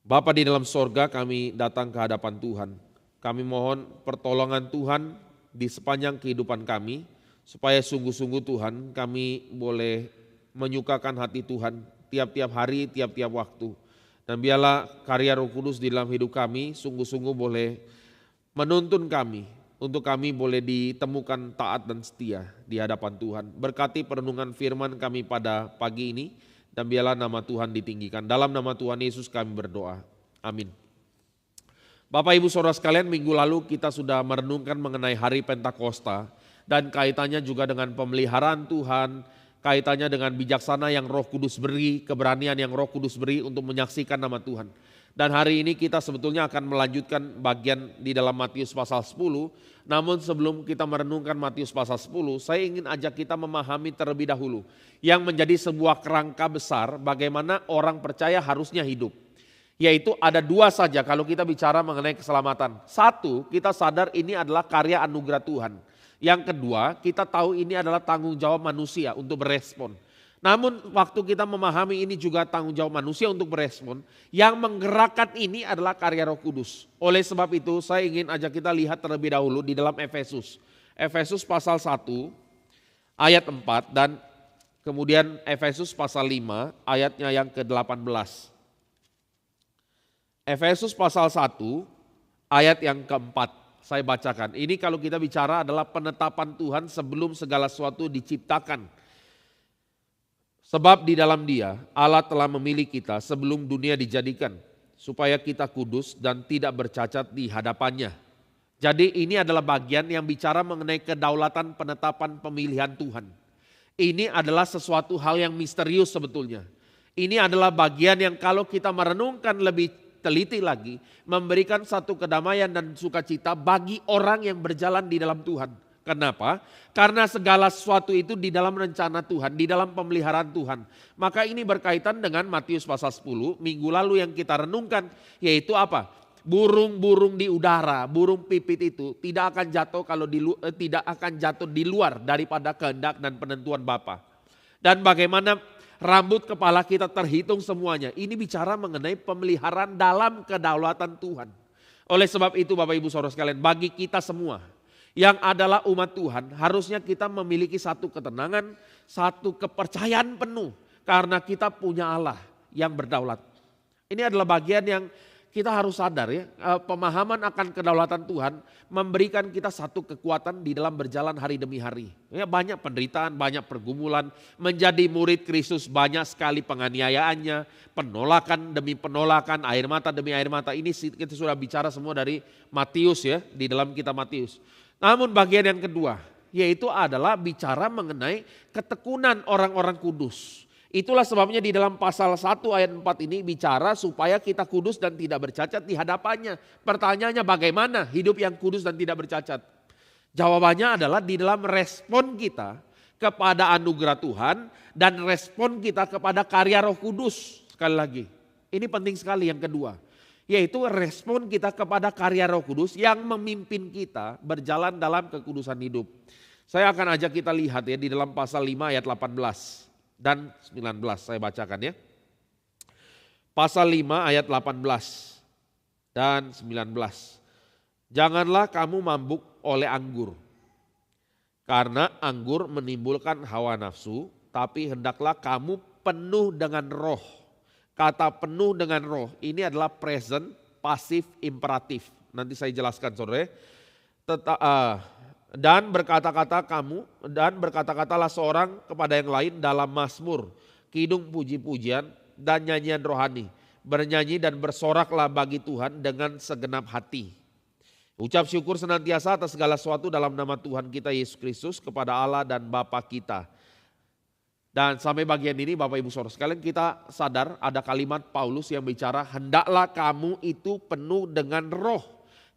Bapa di dalam sorga, kami datang ke hadapan Tuhan. Kami mohon pertolongan Tuhan di sepanjang kehidupan kami, supaya sungguh-sungguh Tuhan kami boleh menyukakan hati Tuhan tiap-tiap hari, tiap-tiap waktu. Dan biarlah karya Roh Kudus di dalam hidup kami sungguh-sungguh boleh menuntun kami, untuk kami boleh ditemukan taat dan setia di hadapan Tuhan. Berkati perenungan firman kami pada pagi ini, dan biarlah nama Tuhan ditinggikan. Dalam nama Tuhan Yesus kami berdoa. Amin. Bapak Ibu Saudara sekalian, minggu lalu kita sudah merenungkan mengenai hari Pentakosta dan kaitannya juga dengan pemeliharaan Tuhan, kaitannya dengan bijaksana yang Roh Kudus beri, keberanian yang Roh Kudus beri untuk menyaksikan nama Tuhan. Dan hari ini kita sebetulnya akan melanjutkan bagian di dalam Matius pasal 10. Namun sebelum kita merenungkan Matius pasal 10, saya ingin ajak kita memahami terlebih dahulu yang menjadi sebuah kerangka besar bagaimana orang percaya harusnya hidup. Yaitu ada dua saja kalau kita bicara mengenai keselamatan. Satu, kita sadar ini adalah karya anugerah Tuhan. Yang kedua, kita tahu ini adalah tanggung jawab manusia untuk berespon. Namun waktu kita memahami ini juga tanggung jawab manusia untuk berespon, yang menggerakkan ini adalah karya Roh Kudus. Oleh sebab itu saya ingin ajak kita lihat terlebih dahulu di dalam Efesus. Efesus pasal 1 ayat 4 dan kemudian Efesus pasal 5 ayatnya yang ke-18. Efesus pasal 1 ayat yang keempat. Saya bacakan. Ini kalau kita bicara adalah penetapan Tuhan sebelum segala sesuatu diciptakan. Sebab di dalam Dia Allah telah memilih kita sebelum dunia dijadikan, supaya kita kudus dan tidak bercacat di hadapannya. Jadi ini adalah bagian yang bicara mengenai kedaulatan penetapan pemilihan Tuhan. Ini adalah sesuatu hal yang misterius sebetulnya. Ini adalah bagian yang kalau kita merenungkan lebih teliti lagi, memberikan satu kedamaian dan sukacita bagi orang yang berjalan di dalam Tuhan. Kenapa? Karena segala sesuatu itu di dalam rencana Tuhan, di dalam pemeliharaan Tuhan. Maka ini berkaitan dengan Matius pasal 10, minggu lalu yang kita renungkan, yaitu apa? Burung-burung di udara, burung pipit itu tidak akan jatuh tidak akan jatuh di luar daripada kehendak dan penentuan Bapa. Dan bagaimana rambut kepala kita terhitung semuanya. Ini bicara mengenai pemeliharaan dalam kedaulatan Tuhan. Oleh sebab itu Bapak Ibu Saudara sekalian, bagi kita semua yang adalah umat Tuhan, harusnya kita memiliki satu ketenangan, satu kepercayaan penuh. Karena kita punya Allah yang berdaulat. Ini adalah bagian yang kita harus sadar ya. Pemahaman akan kedaulatan Tuhan memberikan kita satu kekuatan di dalam berjalan hari demi hari. Ya, banyak penderitaan, banyak pergumulan. Menjadi murid Kristus banyak sekali penganiayaannya. Penolakan demi penolakan, air mata demi air mata. Ini kita sudah bicara semua dari Matius ya, di dalam kitab Matius. Namun bagian yang kedua, yaitu adalah bicara mengenai ketekunan orang-orang kudus. Itulah sebabnya di dalam pasal 1 ayat 4 ini bicara supaya kita kudus dan tidak bercacat di hadapannya. Pertanyaannya bagaimana hidup yang kudus dan tidak bercacat? Jawabannya adalah di dalam respon kita kepada anugerah Tuhan dan respon kita kepada karya Roh Kudus. Sekali lagi, ini penting sekali yang kedua. Yaitu respon kita kepada karya Roh Kudus yang memimpin kita berjalan dalam kekudusan hidup. Saya akan ajak kita lihat ya di dalam pasal 5 ayat 18 dan 19, saya bacakan ya. Pasal 5 ayat 18 dan 19. Janganlah kamu mabuk oleh anggur, karena anggur menimbulkan hawa nafsu, tapi hendaklah kamu penuh dengan roh. Kata penuh dengan roh ini adalah present, pasif, imperatif. Nanti saya jelaskan saudara. Dan berkata-katalah seorang kepada yang lain dalam mazmur, kidung puji-pujian dan nyanyian rohani. Bernyanyi dan bersoraklah bagi Tuhan dengan segenap hati. Ucap syukur senantiasa atas segala sesuatu dalam nama Tuhan kita Yesus Kristus kepada Allah dan Bapa kita. Dan sampai bagian ini Bapak Ibu Saudara sekalian kita sadar ada kalimat Paulus yang bicara hendaklah kamu itu penuh dengan roh.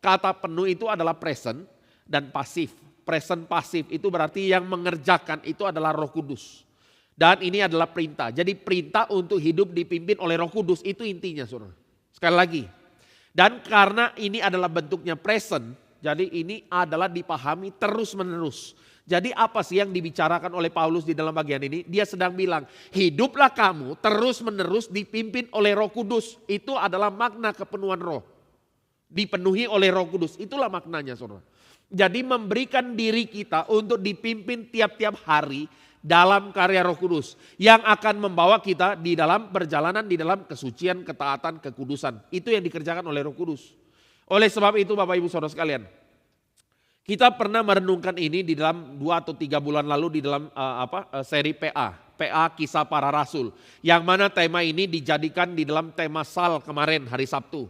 Kata penuh itu adalah present dan pasif. Present pasif itu berarti yang mengerjakan itu adalah Roh Kudus. Dan ini adalah perintah. Jadi perintah untuk hidup dipimpin oleh Roh Kudus itu intinya saudara. Sekali lagi. Dan karena ini adalah bentuknya present, jadi ini adalah dipahami terus menerus. Jadi apa sih yang dibicarakan oleh Paulus di dalam bagian ini? Dia sedang bilang, hiduplah kamu terus menerus dipimpin oleh Roh Kudus. Itu adalah makna kepenuhan roh. Dipenuhi oleh Roh Kudus, itulah maknanya saudara. Jadi memberikan diri kita untuk dipimpin tiap-tiap hari dalam karya Roh Kudus. Yang akan membawa kita di dalam perjalanan, di dalam kesucian, ketaatan, kekudusan. Itu yang dikerjakan oleh Roh Kudus. Oleh sebab itu Bapak Ibu Saudara sekalian, kita pernah merenungkan ini di dalam 2 atau 3 bulan lalu di dalam seri PA Kisah Para Rasul. Yang mana tema ini dijadikan di dalam tema Sal kemarin hari Sabtu.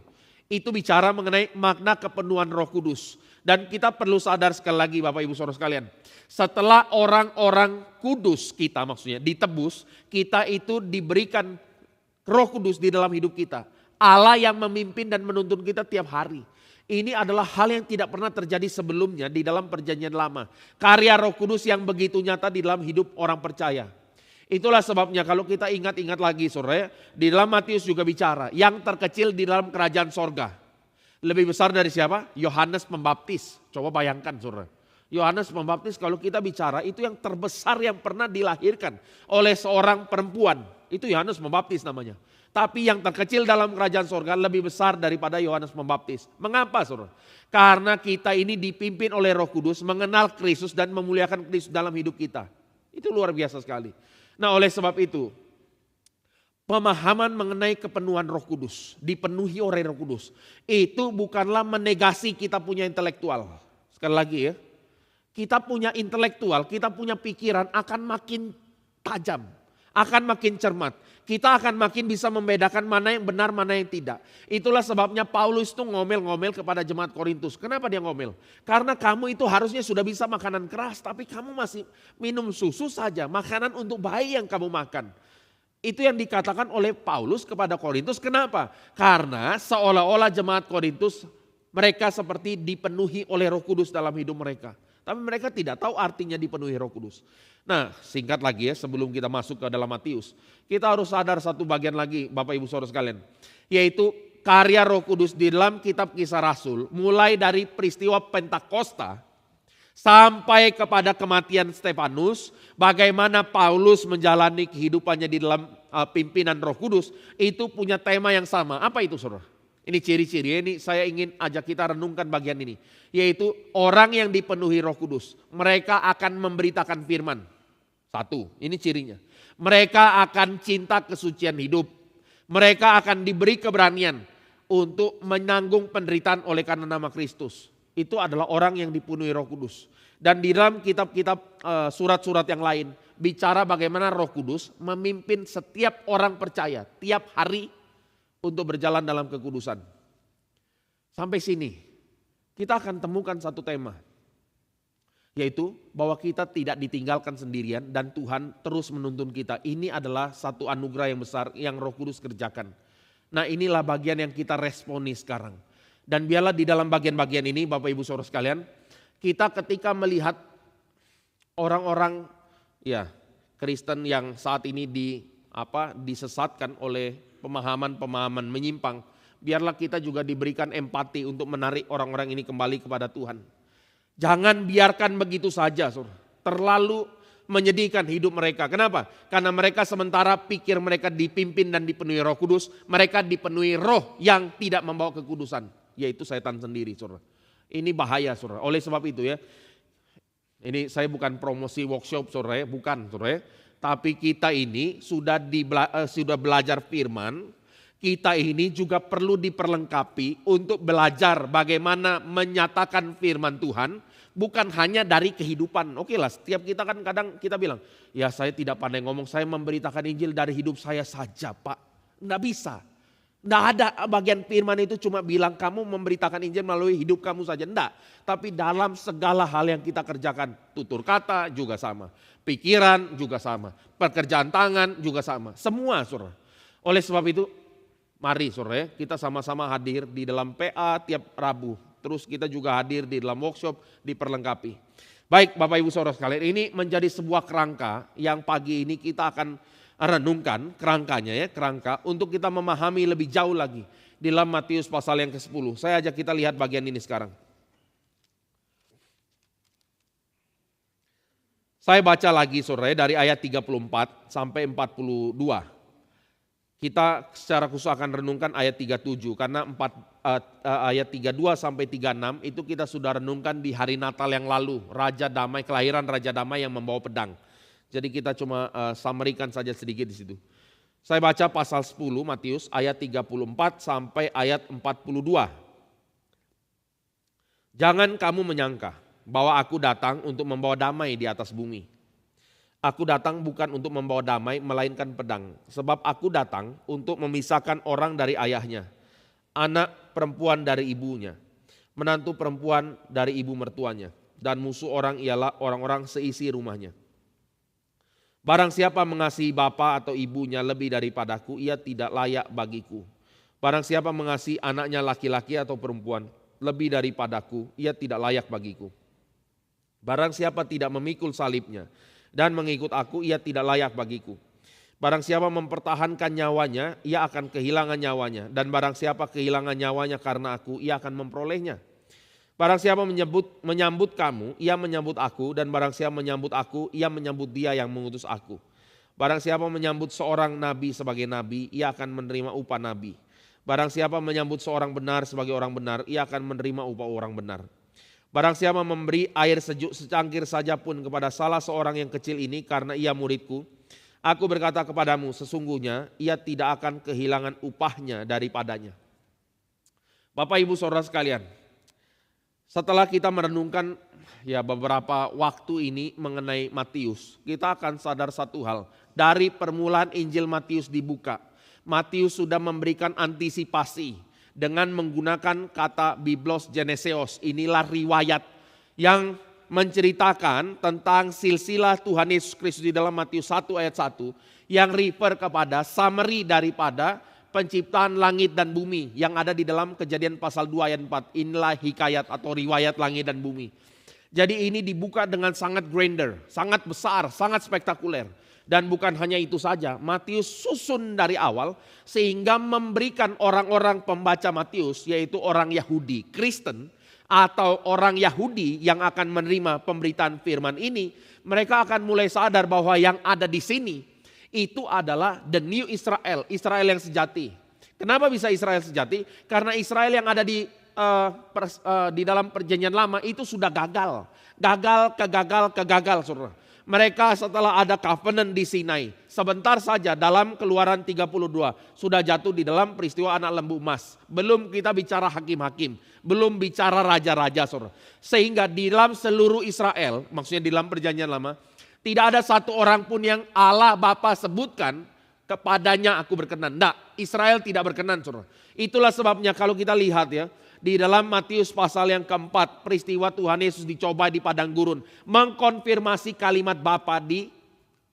Itu bicara mengenai makna kepenuhan Roh Kudus. Dan kita perlu sadar sekali lagi Bapak Ibu Saudara sekalian. Setelah orang-orang kudus kita maksudnya ditebus, kita itu diberikan Roh Kudus di dalam hidup kita. Allah yang memimpin dan menuntun kita tiap hari. Ini adalah hal yang tidak pernah terjadi sebelumnya di dalam perjanjian lama. Karya Roh Kudus yang begitu nyata di dalam hidup orang percaya. Itulah sebabnya kalau kita ingat-ingat lagi saudara, di dalam Matius juga bicara, yang terkecil di dalam kerajaan sorga. Lebih besar dari siapa? Yohanes Pembaptis. Coba bayangkan saudara. Yohanes Pembaptis kalau kita bicara itu yang terbesar yang pernah dilahirkan oleh seorang perempuan. Itu Yohanes Pembaptis namanya. Tapi yang terkecil dalam kerajaan sorga lebih besar daripada Yohanes Pembaptis. Mengapa saudara? Karena kita ini dipimpin oleh Roh Kudus, mengenal Kristus dan memuliakan Kristus dalam hidup kita. Itu luar biasa sekali. Nah oleh sebab itu, pemahaman mengenai kepenuhan Roh Kudus, dipenuhi oleh Roh Kudus, itu bukanlah menegasi kita punya intelektual. Sekali lagi ya, kita punya intelektual, kita punya pikiran akan makin tajam, akan makin cermat. Kita akan makin bisa membedakan mana yang benar, mana yang tidak. Itulah sebabnya Paulus itu ngomel-ngomel kepada jemaat Korintus. Kenapa dia ngomel? Karena kamu itu harusnya sudah bisa makanan keras, tapi kamu masih minum susu saja, makanan untuk bayi yang kamu makan. Itu yang dikatakan oleh Paulus kepada Korintus. Kenapa? Karena seolah-olah jemaat Korintus mereka seperti dipenuhi oleh Roh Kudus dalam hidup mereka. Tapi mereka tidak tahu artinya dipenuhi Roh Kudus. Nah singkat lagi ya sebelum kita masuk ke dalam Matius. Kita harus sadar satu bagian lagi Bapak Ibu Saudara sekalian. Yaitu karya Roh Kudus di dalam kitab Kisah Rasul. Mulai dari peristiwa Pentakosta sampai kepada kematian Stefanus. Bagaimana Paulus menjalani kehidupannya di dalam pimpinan Roh Kudus. Itu punya tema yang sama. Apa itu saudara? Ini ciri-ciri, ini saya ingin ajak kita renungkan bagian ini. Yaitu orang yang dipenuhi Roh Kudus. Mereka akan memberitakan firman. Satu, ini cirinya. Mereka akan cinta kesucian hidup. Mereka akan diberi keberanian untuk menanggung penderitaan oleh karena nama Kristus. Itu adalah orang yang dipenuhi Roh Kudus. Dan di dalam kitab-kitab surat-surat yang lain. Bicara bagaimana Roh Kudus memimpin setiap orang percaya. Tiap hari untuk berjalan dalam kekudusan. Sampai sini kita akan temukan satu tema. Yaitu bahwa kita tidak ditinggalkan sendirian dan Tuhan terus menuntun kita. Ini adalah satu anugerah yang besar yang Roh Kudus kerjakan. Nah inilah bagian yang kita responi sekarang. Dan biarlah di dalam bagian-bagian ini Bapak Ibu Saudara sekalian. Kita ketika melihat orang-orang ya Kristen yang saat ini disesatkan oleh pemahaman-pemahaman menyimpang. Biarlah kita juga diberikan empati untuk menarik orang-orang ini kembali kepada Tuhan. Jangan biarkan begitu saja, saudara. Terlalu menyedihkan hidup mereka. Kenapa? Karena mereka sementara pikir mereka dipimpin dan dipenuhi Roh Kudus, mereka dipenuhi roh yang tidak membawa kekudusan, yaitu setan sendiri, saudara. Ini bahaya, saudara. Oleh sebab itu ya, ini saya bukan promosi workshop, saudara ya, bukan, saudara ya. Tapi kita ini sudah belajar firman, kita ini juga perlu diperlengkapi untuk belajar bagaimana menyatakan firman Tuhan. Bukan hanya dari kehidupan. Oke lah, setiap kita kan kadang kita bilang, ya saya tidak pandai ngomong, saya memberitakan Injil dari hidup saya saja Pak. Nggak bisa. Nggak ada bagian firman itu cuma bilang kamu memberitakan Injil melalui hidup kamu saja. Enggak. Tapi dalam segala hal yang kita kerjakan, tutur kata juga sama. Pikiran juga sama. Pekerjaan tangan juga sama. Semua saudara. Oleh sebab itu, mari saudara ya, kita sama-sama hadir di dalam PA tiap Rabu. Terus kita juga hadir di dalam workshop diperlengkapi. Baik Bapak Ibu Saudara sekalian, ini menjadi sebuah kerangka yang pagi ini kita akan renungkan kerangkanya ya, kerangka untuk kita memahami lebih jauh lagi di dalam Matius pasal yang ke-10. Saya ajak kita lihat bagian ini sekarang. Saya baca lagi saudara dari ayat 34 sampai 42. Kita secara khusus akan renungkan ayat 37 karena ayat 32 sampai 36 itu kita sudah renungkan di hari Natal yang lalu. Raja Damai, kelahiran Raja Damai yang membawa pedang. Jadi kita cuma summary-kan saja sedikit di situ. Saya baca pasal 10 Matius ayat 34 sampai ayat 42. Jangan kamu menyangka bahwa aku datang untuk membawa damai di atas bumi. Aku datang bukan untuk membawa damai melainkan pedang. Sebab aku datang untuk memisahkan orang dari ayahnya, anak perempuan dari ibunya, menantu perempuan dari ibu mertuanya, dan musuh orang ialah orang-orang seisi rumahnya. Barang siapa mengasihi bapa atau ibunya lebih daripadaku, ia tidak layak bagiku. Barang siapa mengasihi anaknya laki-laki atau perempuan lebih daripadaku, ia tidak layak bagiku. Barang siapa tidak memikul salibnya dan mengikut aku, ia tidak layak bagiku. Barang siapa mempertahankan nyawanya, ia akan kehilangan nyawanya. Dan barang siapa kehilangan nyawanya karena aku, ia akan memperolehnya. Barang siapa menyambut kamu, ia menyambut aku. Dan barang siapa menyambut aku, ia menyambut dia yang mengutus aku. Barang siapa menyambut seorang nabi sebagai nabi, ia akan menerima upah nabi. Barang siapa menyambut seorang benar sebagai orang benar, ia akan menerima upah orang benar. Barang siapa memberi air sejuk secangkir saja pun kepada salah seorang yang kecil ini karena ia muridku, aku berkata kepadamu sesungguhnya ia tidak akan kehilangan upahnya daripadanya. Bapak ibu saudara sekalian, setelah kita merenungkan beberapa waktu ini mengenai Matius, kita akan sadar satu hal. Dari permulaan Injil Matius dibuka, Matius sudah memberikan antisipasi dengan menggunakan kata Biblos Geneseos. Inilah riwayat yang menceritakan tentang silsilah Tuhan Yesus Kristus di dalam Matius 1 ayat 1 yang refer kepada summary daripada penciptaan langit dan bumi yang ada di dalam Kejadian pasal 2 ayat 4. Inilah hikayat atau riwayat langit dan bumi. Jadi ini dibuka dengan sangat grandeur, sangat besar, sangat spektakuler. Dan bukan hanya itu saja, Matius susun dari awal sehingga memberikan orang-orang pembaca Matius, yaitu orang Yahudi, Kristen atau orang Yahudi yang akan menerima pemberitaan firman ini, mereka akan mulai sadar bahwa yang ada di sini itu adalah the new Israel, Israel yang sejati. Kenapa bisa Israel sejati? Karena Israel yang ada di dalam perjanjian lama itu sudah gagal, kegagal, saudara. Mereka setelah ada covenant di Sinai, sebentar saja dalam Keluaran 32 sudah jatuh di dalam peristiwa anak lembu emas. Belum kita bicara hakim-hakim, belum bicara raja-raja, saudara. Sehingga di dalam seluruh Israel, maksudnya di dalam perjanjian lama, tidak ada satu orang pun yang Allah Bapa sebutkan kepadanya aku berkenan. Tidak, Israel tidak berkenan, saudara. Itulah sebabnya kalau kita lihat di dalam Matius pasal yang keempat, peristiwa Tuhan Yesus dicobai di padang gurun, mengkonfirmasi kalimat Bapa di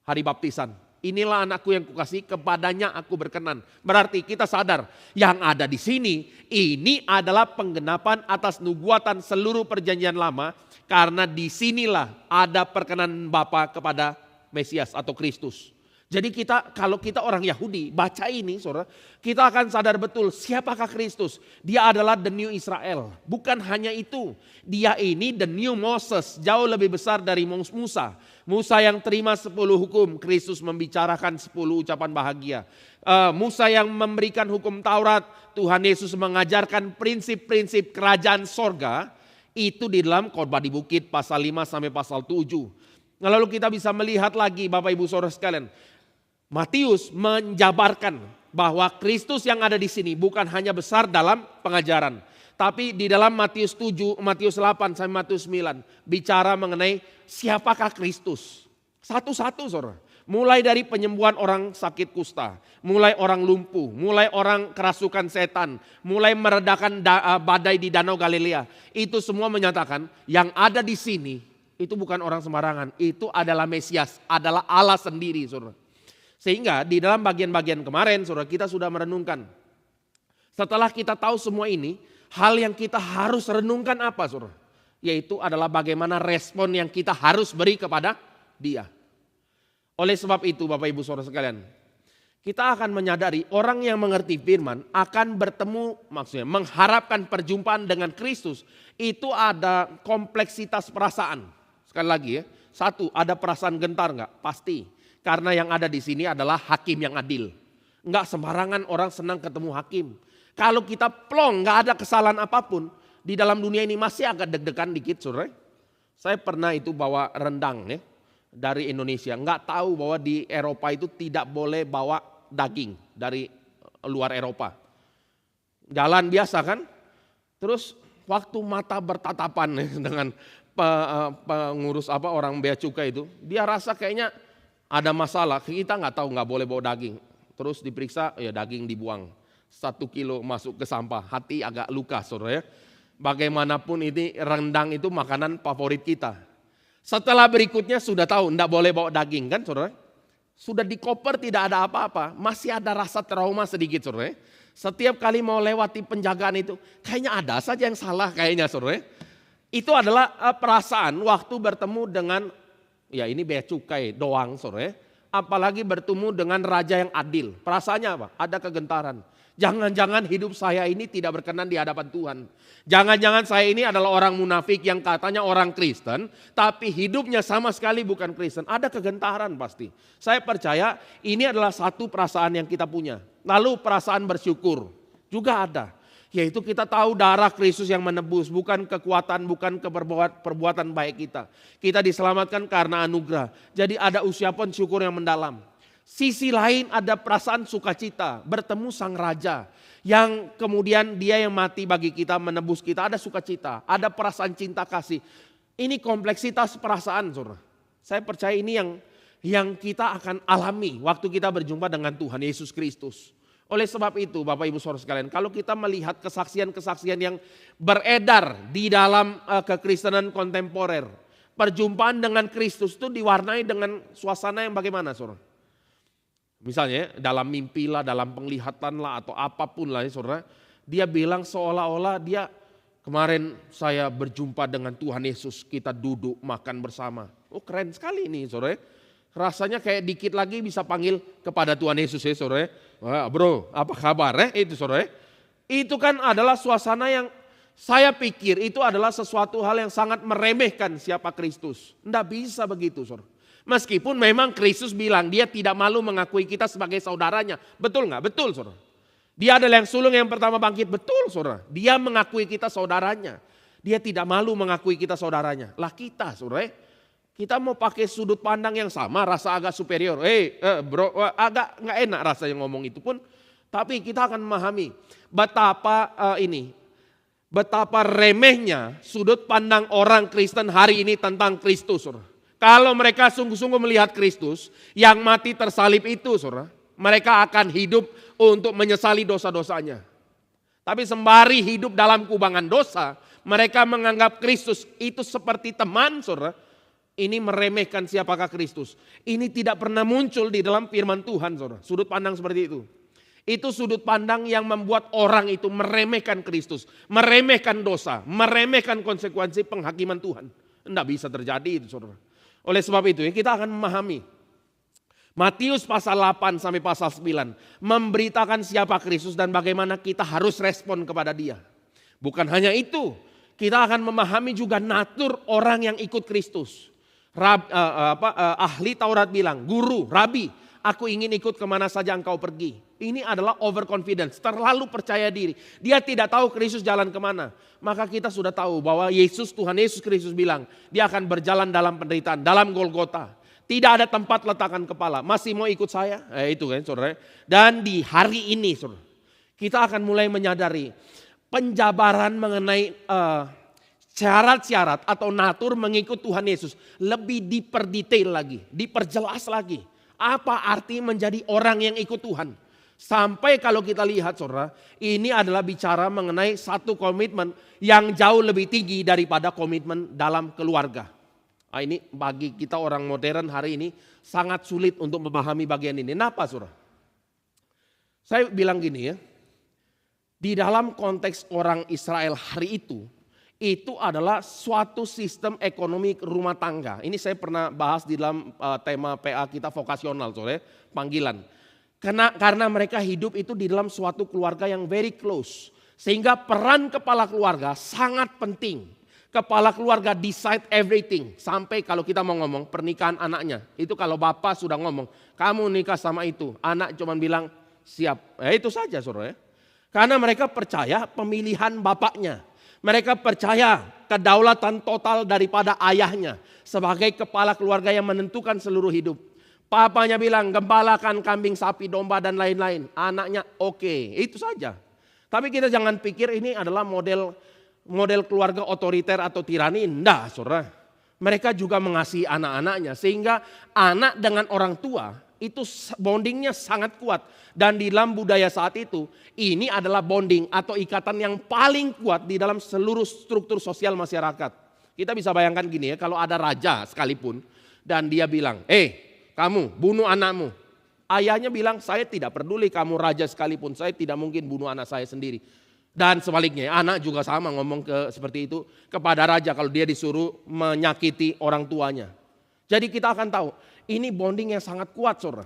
hari baptisan. Inilah anakku yang kukasih, kepadanya aku berkenan. Berarti kita sadar yang ada di sini ini adalah penggenapan atas nubuatan seluruh perjanjian lama, karena disinilah ada perkenan Bapa kepada Mesias atau Kristus. Jadi kalau kita orang Yahudi baca ini, saudara, kita akan sadar betul siapakah Kristus. Dia adalah the new Israel. Bukan hanya itu, dia ini the new Moses, jauh lebih besar dari Musa. Musa yang terima 10 hukum, Kristus membicarakan 10 ucapan bahagia. Musa yang memberikan hukum Taurat, Tuhan Yesus mengajarkan prinsip-prinsip kerajaan sorga. Itu di dalam khotbah di bukit pasal 5 sampai pasal 7. Lalu kita bisa melihat lagi Bapak Ibu Saudara sekalian, Matius menjabarkan bahwa Kristus yang ada di sini bukan hanya besar dalam pengajaran, tapi di dalam Matius 7, Matius 8 sampai Matius 9 bicara mengenai siapakah Kristus. Satu-satu, saudara. Mulai dari penyembuhan orang sakit kusta, mulai orang lumpuh, mulai orang kerasukan setan, mulai meredakan badai di Danau Galilea. Itu semua menyatakan yang ada di sini itu bukan orang sembarangan, itu adalah Mesias, adalah Allah sendiri, saudara. Sehingga di dalam bagian-bagian kemarin, saudara, kita sudah merenungkan. Setelah kita tahu semua ini, hal yang kita harus renungkan apa, saudara? Yaitu adalah bagaimana respon yang kita harus beri kepada Dia. Oleh sebab itu, Bapak Ibu Saudara sekalian, kita akan menyadari orang yang mengerti firman akan bertemu, maksudnya mengharapkan perjumpaan dengan Kristus, itu ada kompleksitas perasaan. Sekali lagi Satu, ada perasaan gentar nggak? Pasti. Karena yang ada di sini adalah hakim yang adil. Nggak sembarangan orang senang ketemu hakim. Kalau kita plong, nggak ada kesalahan apapun, di dalam dunia ini masih agak deg-degan dikit, saudara. Saya pernah itu bawa rendang ya, dari Indonesia. Nggak tahu bahwa di Eropa itu tidak boleh bawa daging dari luar Eropa. Jalan biasa kan, terus waktu mata bertatapan dengan pengurus orang bea cukai itu, dia rasa kayaknya ada masalah. Kita nggak tahu, nggak boleh bawa daging. Terus diperiksa, ya daging dibuang. 1 kilo masuk ke sampah, hati agak luka, saudara ya. Bagaimanapun ini rendang itu makanan favorit kita. Setelah berikutnya sudah tahu nggak boleh bawa daging kan, saudara. Sudah di koper tidak ada apa-apa, masih ada rasa trauma sedikit, saudara. Setiap kali mau lewati penjagaan itu, kayaknya ada saja yang salah kayaknya, saudara. Itu adalah perasaan waktu bertemu dengan, ya ini bea cukai doang, saudara. Apalagi bertemu dengan raja yang adil. Perasaannya apa? Ada kegentaran. Jangan-jangan hidup saya ini tidak berkenan di hadapan Tuhan. Jangan-jangan saya ini adalah orang munafik yang katanya orang Kristen, tapi hidupnya sama sekali bukan Kristen. Ada kegentaran pasti. Saya percaya ini adalah satu perasaan yang kita punya. Lalu perasaan bersyukur juga ada. Yaitu kita tahu darah Kristus yang menebus, bukan kekuatan, bukan perbuatan baik kita. Kita diselamatkan karena anugerah. Jadi ada ucapan syukur yang mendalam. Sisi lain ada perasaan sukacita, bertemu sang raja. Yang kemudian dia yang mati bagi kita, menebus kita, ada sukacita. Ada perasaan cinta kasih. Ini kompleksitas perasaan, saudara. Saya percaya ini yang kita akan alami waktu kita berjumpa dengan Tuhan Yesus Kristus. Oleh sebab itu Bapak Ibu Saudara sekalian, kalau kita melihat kesaksian-kesaksian yang beredar di dalam kekristenan kontemporer, perjumpaan dengan Kristus itu diwarnai dengan suasana yang bagaimana, saudara? Misalnya dalam mimpi lah, dalam penglihatan lah, atau apapun lah ya saudara, dia bilang seolah-olah dia kemarin saya berjumpa dengan Tuhan Yesus, kita duduk makan bersama. Oh keren sekali ini saudara. Rasanya kayak dikit lagi bisa panggil kepada Tuhan Yesus ya saudara. Wah, bro, apa kabar itu saudara? Itu kan adalah suasana yang saya pikir itu adalah sesuatu hal yang sangat meremehkan siapa Kristus. Tidak bisa begitu saudara. Meskipun memang Kristus bilang dia tidak malu mengakui kita sebagai saudaranya. Betul nggak? Betul saudara. Dia adalah yang sulung yang pertama bangkit. Betul saudara. Dia mengakui kita saudaranya. Dia tidak malu mengakui kita saudaranya. Lah kita saudara. Kita mau pakai sudut pandang yang sama, rasa agak superior. Bro, agak nggak enak rasanya ngomong itu pun. Tapi kita akan memahami betapa remehnya sudut pandang orang Kristen hari ini tentang Kristus. Saudara. Kalau mereka sungguh-sungguh melihat Kristus yang mati tersalib itu, saudara, mereka akan hidup untuk menyesali dosa-dosanya. Tapi sembari hidup dalam kubangan dosa, mereka menganggap Kristus itu seperti teman, saudara. Ini meremehkan siapakah Kristus. Ini tidak pernah muncul di dalam firman Tuhan, saudara. Sudut pandang seperti itu. Itu sudut pandang yang membuat orang itu meremehkan Kristus. Meremehkan dosa. Meremehkan konsekuensi penghakiman Tuhan. Tidak bisa terjadi itu, saudara. Oleh sebab itu kita akan memahami. Matius pasal 8 sampai pasal 9. Memberitakan siapa Kristus dan bagaimana kita harus respon kepada dia. Bukan hanya itu. Kita akan memahami juga natur orang yang ikut Kristus. Ahli Taurat bilang, guru, rabi, aku ingin ikut kemana saja engkau pergi. Ini adalah overconfidence, terlalu percaya diri. Dia tidak tahu Kristus jalan kemana. Maka kita sudah tahu bahwa Tuhan Yesus Kristus bilang, dia akan berjalan dalam penderitaan, dalam Golgota. Tidak ada tempat letakkan kepala, masih mau ikut saya? Itu kan saudara. Dan di hari ini saudara, kita akan mulai menyadari penjabaran mengenai syarat-syarat atau natur mengikut Tuhan Yesus lebih diperdetail lagi, diperjelas lagi. Apa arti menjadi orang yang ikut Tuhan? Sampai kalau kita lihat saudara, ini adalah bicara mengenai satu komitmen yang jauh lebih tinggi daripada komitmen dalam keluarga. Ini bagi kita orang modern hari ini sangat sulit untuk memahami bagian ini. Kenapa saudara? Saya bilang gini ya, di dalam konteks orang Israel hari itu adalah suatu sistem ekonomi rumah tangga. Ini saya pernah bahas di dalam tema PA kita vokasional, saudara, panggilan. Karena mereka hidup itu di dalam suatu keluarga yang very close. Sehingga peran kepala keluarga sangat penting. Kepala keluarga decide everything. Sampai kalau kita mau ngomong pernikahan anaknya. Itu kalau bapak sudah ngomong, kamu nikah sama itu. Anak cuma bilang siap. Itu saja saudara. Karena mereka percaya pemilihan bapaknya. Mereka percaya kedaulatan total daripada ayahnya. Sebagai kepala keluarga yang menentukan seluruh hidup. Papanya bilang gembalakan kambing, sapi, domba dan lain-lain. Anaknya oke. Itu saja. Tapi kita jangan pikir ini adalah model keluarga otoriter atau tirani. Enggak saudara. Mereka juga mengasihi anak-anaknya. Sehingga anak dengan orang tua itu bondingnya sangat kuat. Dan di dalam budaya saat itu ini adalah bonding atau ikatan yang paling kuat di dalam seluruh struktur sosial masyarakat. Kita bisa bayangkan gini ya, kalau ada raja sekalipun dan dia bilang, kamu bunuh anakmu. Ayahnya bilang, saya tidak peduli kamu raja sekalipun, saya tidak mungkin bunuh anak saya sendiri. Dan sebaliknya, anak juga sama ngomong seperti itu kepada raja kalau dia disuruh menyakiti orang tuanya. Jadi kita akan tahu, ini bonding yang sangat kuat saudara.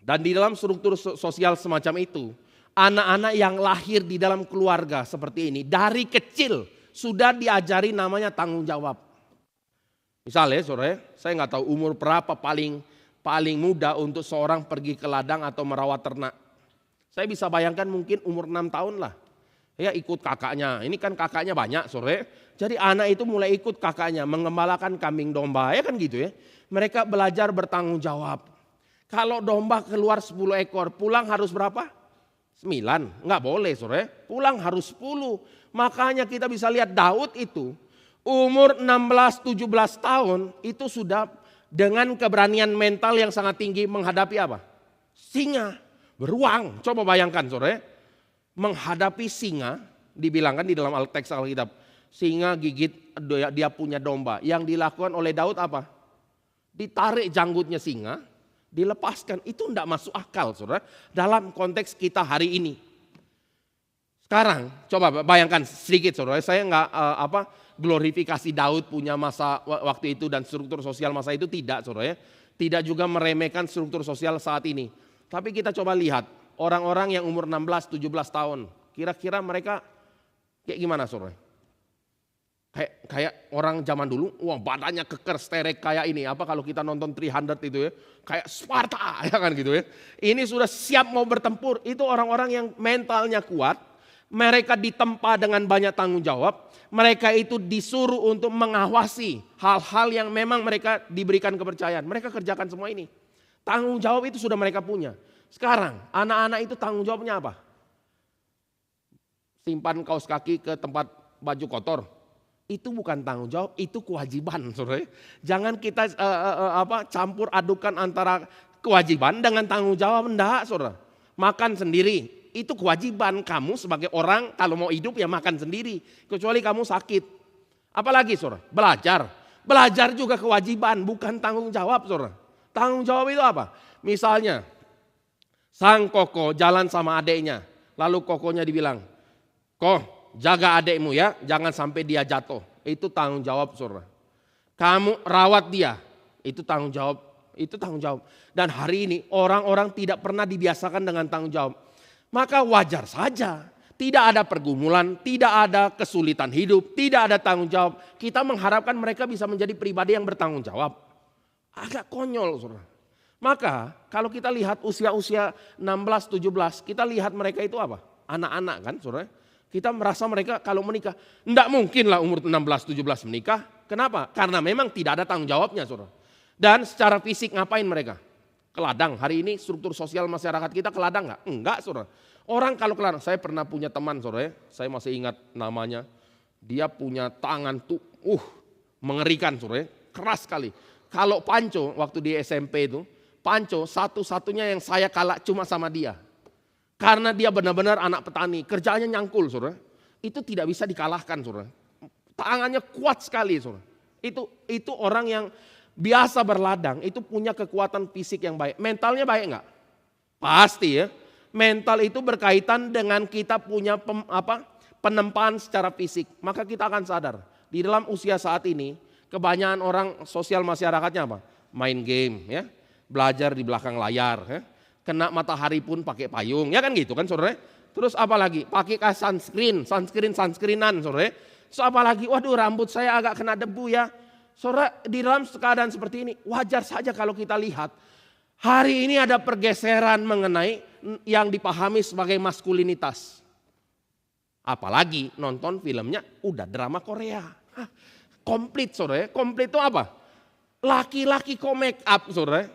Dan di dalam struktur sosial semacam itu, anak-anak yang lahir di dalam keluarga seperti ini, dari kecil sudah diajari namanya tanggung jawab. Misalnya saudara, saya nggak tahu umur berapa paling muda untuk seorang pergi ke ladang atau merawat ternak. Saya bisa bayangkan mungkin umur 6 tahun lah. Ya ikut kakaknya, ini kan kakaknya banyak saudara. Jadi anak itu mulai ikut kakaknya mengembalakan kambing domba, ya kan gitu ya. Mereka belajar bertanggung jawab. Kalau domba keluar 10 ekor, pulang harus berapa? 9, nggak boleh saudara. Pulang harus 10. Makanya kita bisa lihat Daud itu umur 16-17 tahun itu sudah dengan keberanian mental yang sangat tinggi menghadapi apa? Singa, beruang. Coba bayangkan saudara, menghadapi singa, dibilangkan di dalam teks Alkitab, singa gigit dia punya domba. Yang dilakukan oleh Daud apa? Ditarik janggutnya singa, dilepaskan. Itu tidak masuk akal saudara, dalam konteks kita hari ini. Sekarang coba bayangkan sedikit saudara, saya nggak glorifikasi Daud punya masa waktu itu dan struktur sosial masa itu, tidak saudara ya. Tidak juga meremehkan struktur sosial saat ini. Tapi kita coba lihat orang-orang yang umur 16-17 tahun. Kira-kira mereka kayak gimana saudara? Kayak orang zaman dulu, wah badannya keker sterek kayak ini. Apa kalau kita nonton 300 itu ya, kayak Sparta ya kan gitu ya. Ini sudah siap mau bertempur. Itu orang-orang yang mentalnya kuat. Mereka ditempa dengan banyak tanggung jawab. Mereka itu disuruh untuk mengawasi hal-hal yang memang mereka diberikan kepercayaan. Mereka kerjakan semua ini. Tanggung jawab itu sudah mereka punya. Sekarang anak-anak itu tanggung jawabnya apa? Simpan kaos kaki ke tempat baju kotor. Itu bukan tanggung jawab, itu kewajiban saudara. Jangan kita campur adukan antara kewajiban dengan tanggung jawab. Enggak saudara. Makan sendiri. Itu kewajiban kamu sebagai orang, kalau mau hidup ya makan sendiri. Kecuali kamu sakit. Apalagi saudara, belajar. Belajar juga kewajiban, bukan tanggung jawab saudara. Tanggung jawab itu apa? Misalnya, sang koko jalan sama adeknya. Lalu kokonya dibilang, "Kok jaga adekmu ya, jangan sampai dia jatuh." Itu tanggung jawab saudara. Kamu rawat dia, itu tanggung jawab. Itu tanggung jawab. Dan hari ini orang-orang tidak pernah dibiasakan dengan tanggung jawab. Maka wajar saja, tidak ada pergumulan, tidak ada kesulitan hidup, tidak ada tanggung jawab. Kita mengharapkan mereka bisa menjadi pribadi yang bertanggung jawab. Agak konyol saudara. Maka kalau kita lihat usia-usia 16-17, kita lihat mereka itu apa? Anak-anak kan saudara. Kita merasa mereka kalau menikah, enggak mungkin lah umur 16-17 menikah. Kenapa? Karena memang tidak ada tanggung jawabnya saudara. Dan secara fisik ngapain mereka? Ke ladang. Hari ini struktur sosial masyarakat kita ke ladang enggak? Enggak saudara. Orang kalau ke ladang, saya pernah punya teman saudara, saya masih ingat namanya. Dia punya tangan tuh mengerikan saudara, keras sekali. Kalau Panco waktu di SMP itu, Panco satu-satunya yang saya kalah cuma sama dia. Karena dia benar-benar anak petani, kerjaannya nyangkul saudara. Itu tidak bisa dikalahkan saudara. Tangannya kuat sekali saudara. Itu orang yang biasa berladang, itu punya kekuatan fisik yang baik. Mentalnya baik enggak? Pasti ya. Mental itu berkaitan dengan kita punya penempaan secara fisik. Maka kita akan sadar, di dalam usia saat ini, kebanyakan orang sosial masyarakatnya apa? Main game ya, belajar di belakang layar ya. Kena matahari pun pakai payung, ya kan gitu kan saudara. Terus apa lagi? Pakai sunscreenan saudara. So apalagi, waduh rambut saya agak kena debu ya. Saudara, di dalam keadaan seperti ini wajar saja kalau kita lihat hari ini ada pergeseran mengenai yang dipahami sebagai maskulinitas. Apalagi nonton filmnya udah drama Korea. Komplit saudara, komplit itu apa? Laki-laki kok make up saudara.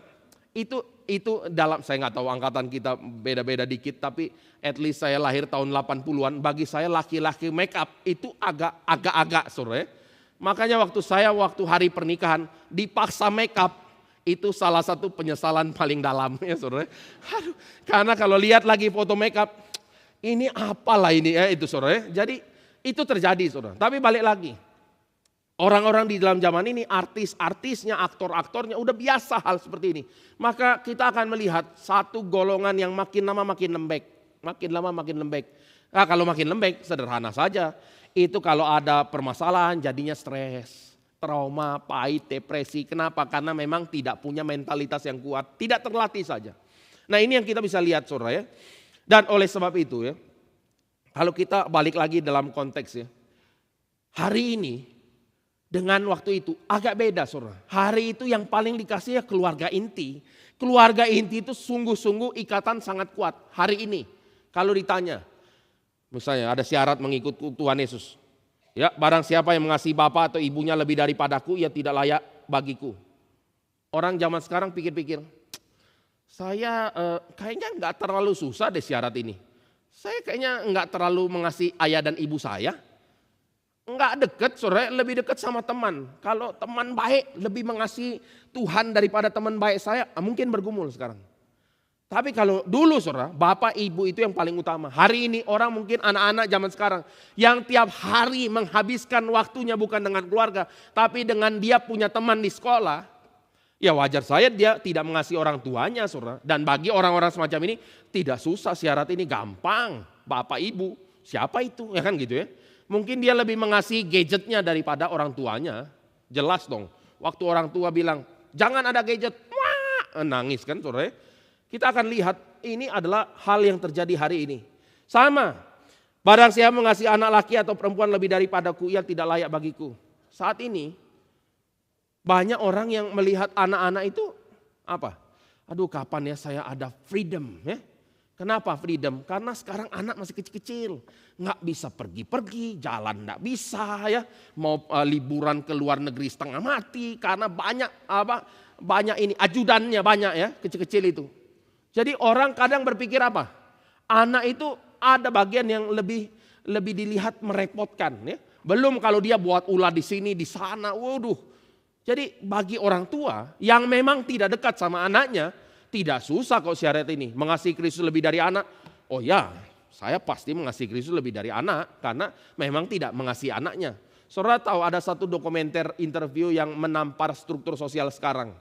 Itu dalam, saya nggak tahu angkatan kita beda-beda dikit, tapi at least saya lahir tahun 80-an, bagi saya laki-laki make up itu agak-agak saudara. Makanya waktu hari pernikahan dipaksa make up, itu salah satu penyesalan paling dalam ya saudara. Aduh, karena kalau lihat lagi foto make up, ini apalah ini ya itu saudara. Jadi itu terjadi saudara. Tapi balik lagi, orang-orang di dalam zaman ini, artis-artisnya, aktor-aktornya udah biasa hal seperti ini. Maka kita akan melihat satu golongan yang makin lama makin lembek. Makin lama makin lembek. Nah kalau makin lembek sederhana saja. Itu kalau ada permasalahan jadinya stres, trauma, pahit, depresi. Kenapa? Karena memang tidak punya mentalitas yang kuat. Tidak terlatih saja. Nah ini yang kita bisa lihat saudara ya. Dan oleh sebab itu ya. Kalau kita balik lagi dalam konteks ya. Hari ini dengan waktu itu agak beda saudara. Hari itu yang paling dikasih ya keluarga inti. Keluarga inti itu sungguh-sungguh ikatan sangat kuat. Hari ini kalau ditanya, misalnya ada syarat mengikut Tuhan Yesus. Ya, barang siapa yang mengasihi bapak atau ibunya lebih daripadaku, ia tidak layak bagiku. Orang zaman sekarang pikir-pikir, saya kayaknya nggak terlalu susah deh syarat ini. Saya kayaknya nggak terlalu mengasihi ayah dan ibu saya. Enggak deket, saudara, lebih dekat sama teman. Kalau teman baik lebih mengasihi Tuhan daripada teman baik saya, mungkin bergumul sekarang. Tapi kalau dulu saudara, bapak ibu itu yang paling utama. Hari ini orang mungkin anak-anak zaman sekarang yang tiap hari menghabiskan waktunya bukan dengan keluarga, tapi dengan dia punya teman di sekolah. Ya wajar saya dia tidak mengasihi orang tuanya saudara. Dan bagi orang-orang semacam ini tidak susah syarat ini, gampang. Bapak ibu, siapa itu? Ya kan gitu ya. Mungkin dia lebih mengasihi gadgetnya daripada orang tuanya. Jelas dong. Waktu orang tua bilang, jangan ada gadget. Wah, nangis kan saudara. Kita akan lihat ini adalah hal yang terjadi hari ini. Sama. Barang siapa mengasihi anak laki atau perempuan lebih daripadaku, ia tidak layak bagiku. Saat ini banyak orang yang melihat anak-anak itu apa? Aduh kapan ya saya ada freedom ya. Kenapa freedom? Karena sekarang anak masih kecil-kecil, nggak bisa pergi-pergi, jalan nggak bisa ya, mau liburan ke luar negeri setengah mati karena banyak ini ajudannya banyak ya, kecil-kecil itu. Jadi orang kadang berpikir apa? Anak itu ada bagian yang lebih dilihat merepotkan ya. Belum kalau dia buat ulah di sini, di sana, waduh. Jadi bagi orang tua yang memang tidak dekat sama anaknya, tidak susah kok syarat ini. Mengasihi Kristus lebih dari anak. Oh ya, saya pasti mengasihi Kristus lebih dari anak. Karena memang tidak mengasihi anaknya. Saudara tahu ada satu dokumenter interview yang menampar struktur sosial sekarang.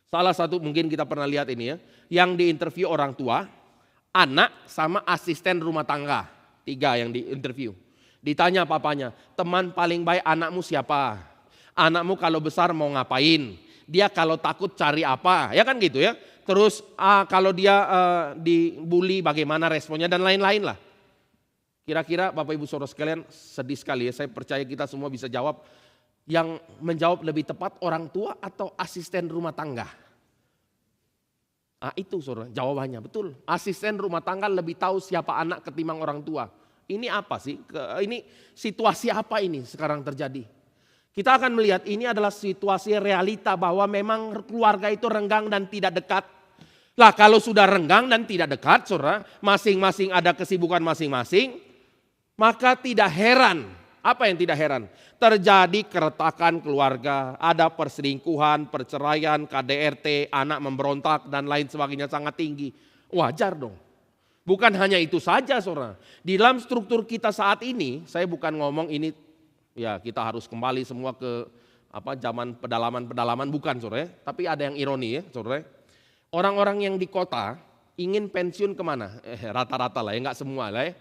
Salah satu mungkin kita pernah lihat ini ya. Yang diinterview orang tua, anak sama asisten rumah tangga. 3 yang diinterview. Ditanya papanya, teman paling baik anakmu siapa? Anakmu kalau besar mau ngapain? Dia kalau takut cari apa, ya kan gitu ya. Terus kalau dia dibully bagaimana responnya dan lain-lain lah. Kira-kira Bapak Ibu Saudara sekalian sedih sekali ya. Saya percaya kita semua bisa jawab. Yang menjawab lebih tepat orang tua atau asisten rumah tangga? Itu saudara jawabannya betul. Asisten rumah tangga lebih tahu siapa anak ketimbang orang tua. Ini apa sih? Ini situasi apa ini sekarang terjadi? Kita akan melihat ini adalah situasi realita bahwa memang keluarga itu renggang dan tidak dekat. Lah kalau sudah renggang dan tidak dekat saudara, masing-masing ada kesibukan masing-masing, maka tidak heran. Apa yang tidak heran? Terjadi keretakan keluarga, ada perselingkuhan, perceraian, KDRT, anak memberontak dan lain sebagainya sangat tinggi. Wajar dong. Bukan hanya itu saja saudara. Di dalam struktur kita saat ini, saya bukan ngomong ini ya kita harus kembali semua ke zaman pedalaman-pedalaman, bukan saudara. Tapi ada yang ironi ya saudara. Orang-orang yang di kota ingin pensiun kemana? Rata-rata lah ya, enggak semua lah ya.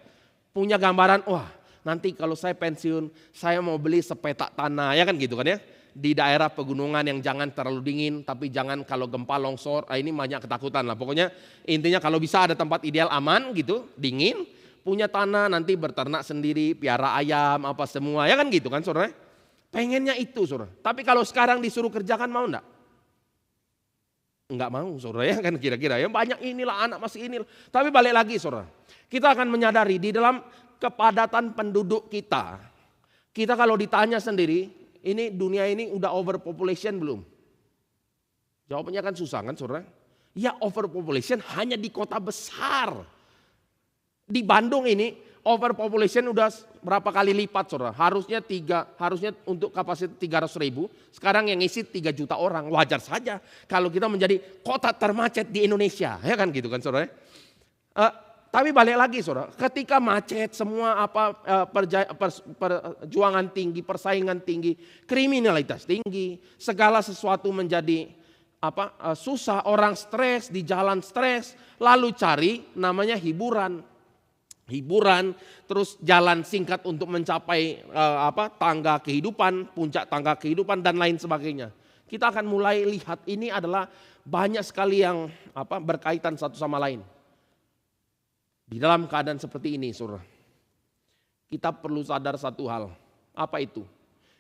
Punya gambaran, wah nanti kalau saya pensiun saya mau beli sepetak tanah ya kan gitu kan ya. Di daerah pegunungan yang jangan terlalu dingin tapi jangan kalau gempa longsor, ini banyak ketakutan lah. Pokoknya intinya kalau bisa ada tempat ideal aman gitu, dingin. punya tanah nanti berternak sendiri, piara ayam, apa semua. Ya kan gitu kan saudara? Pengennya itu saudara. Tapi kalau sekarang disuruh kerjakan mau enggak? Enggak mau saudara ya kan kira-kira. Ya banyak inilah anak masih inilah. Tapi balik lagi saudara. Kita akan menyadari di dalam kepadatan penduduk kita. Kita kalau ditanya sendiri, ini dunia ini udah overpopulation belum? Jawabannya kan susah kan saudara? Ya overpopulation hanya di kota besar. Di Bandung ini overpopulation udah berapa kali lipat saudara. Harusnya untuk kapasitas 300.000. Sekarang yang ngisi 3 juta orang. Wajar saja kalau kita menjadi kota termacet di Indonesia. Ya kan gitu kan saudara. Tapi balik lagi saudara. Ketika macet semua perjuangan tinggi, persaingan tinggi, kriminalitas tinggi. Segala sesuatu menjadi susah, orang stres, di jalan stres, lalu cari namanya hiburan, terus jalan singkat untuk mencapai tangga kehidupan, puncak tangga kehidupan dan lain sebagainya. Kita akan mulai lihat ini adalah banyak sekali yang berkaitan satu sama lain. Di dalam keadaan seperti ini, saudara, kita perlu sadar satu hal. Apa itu?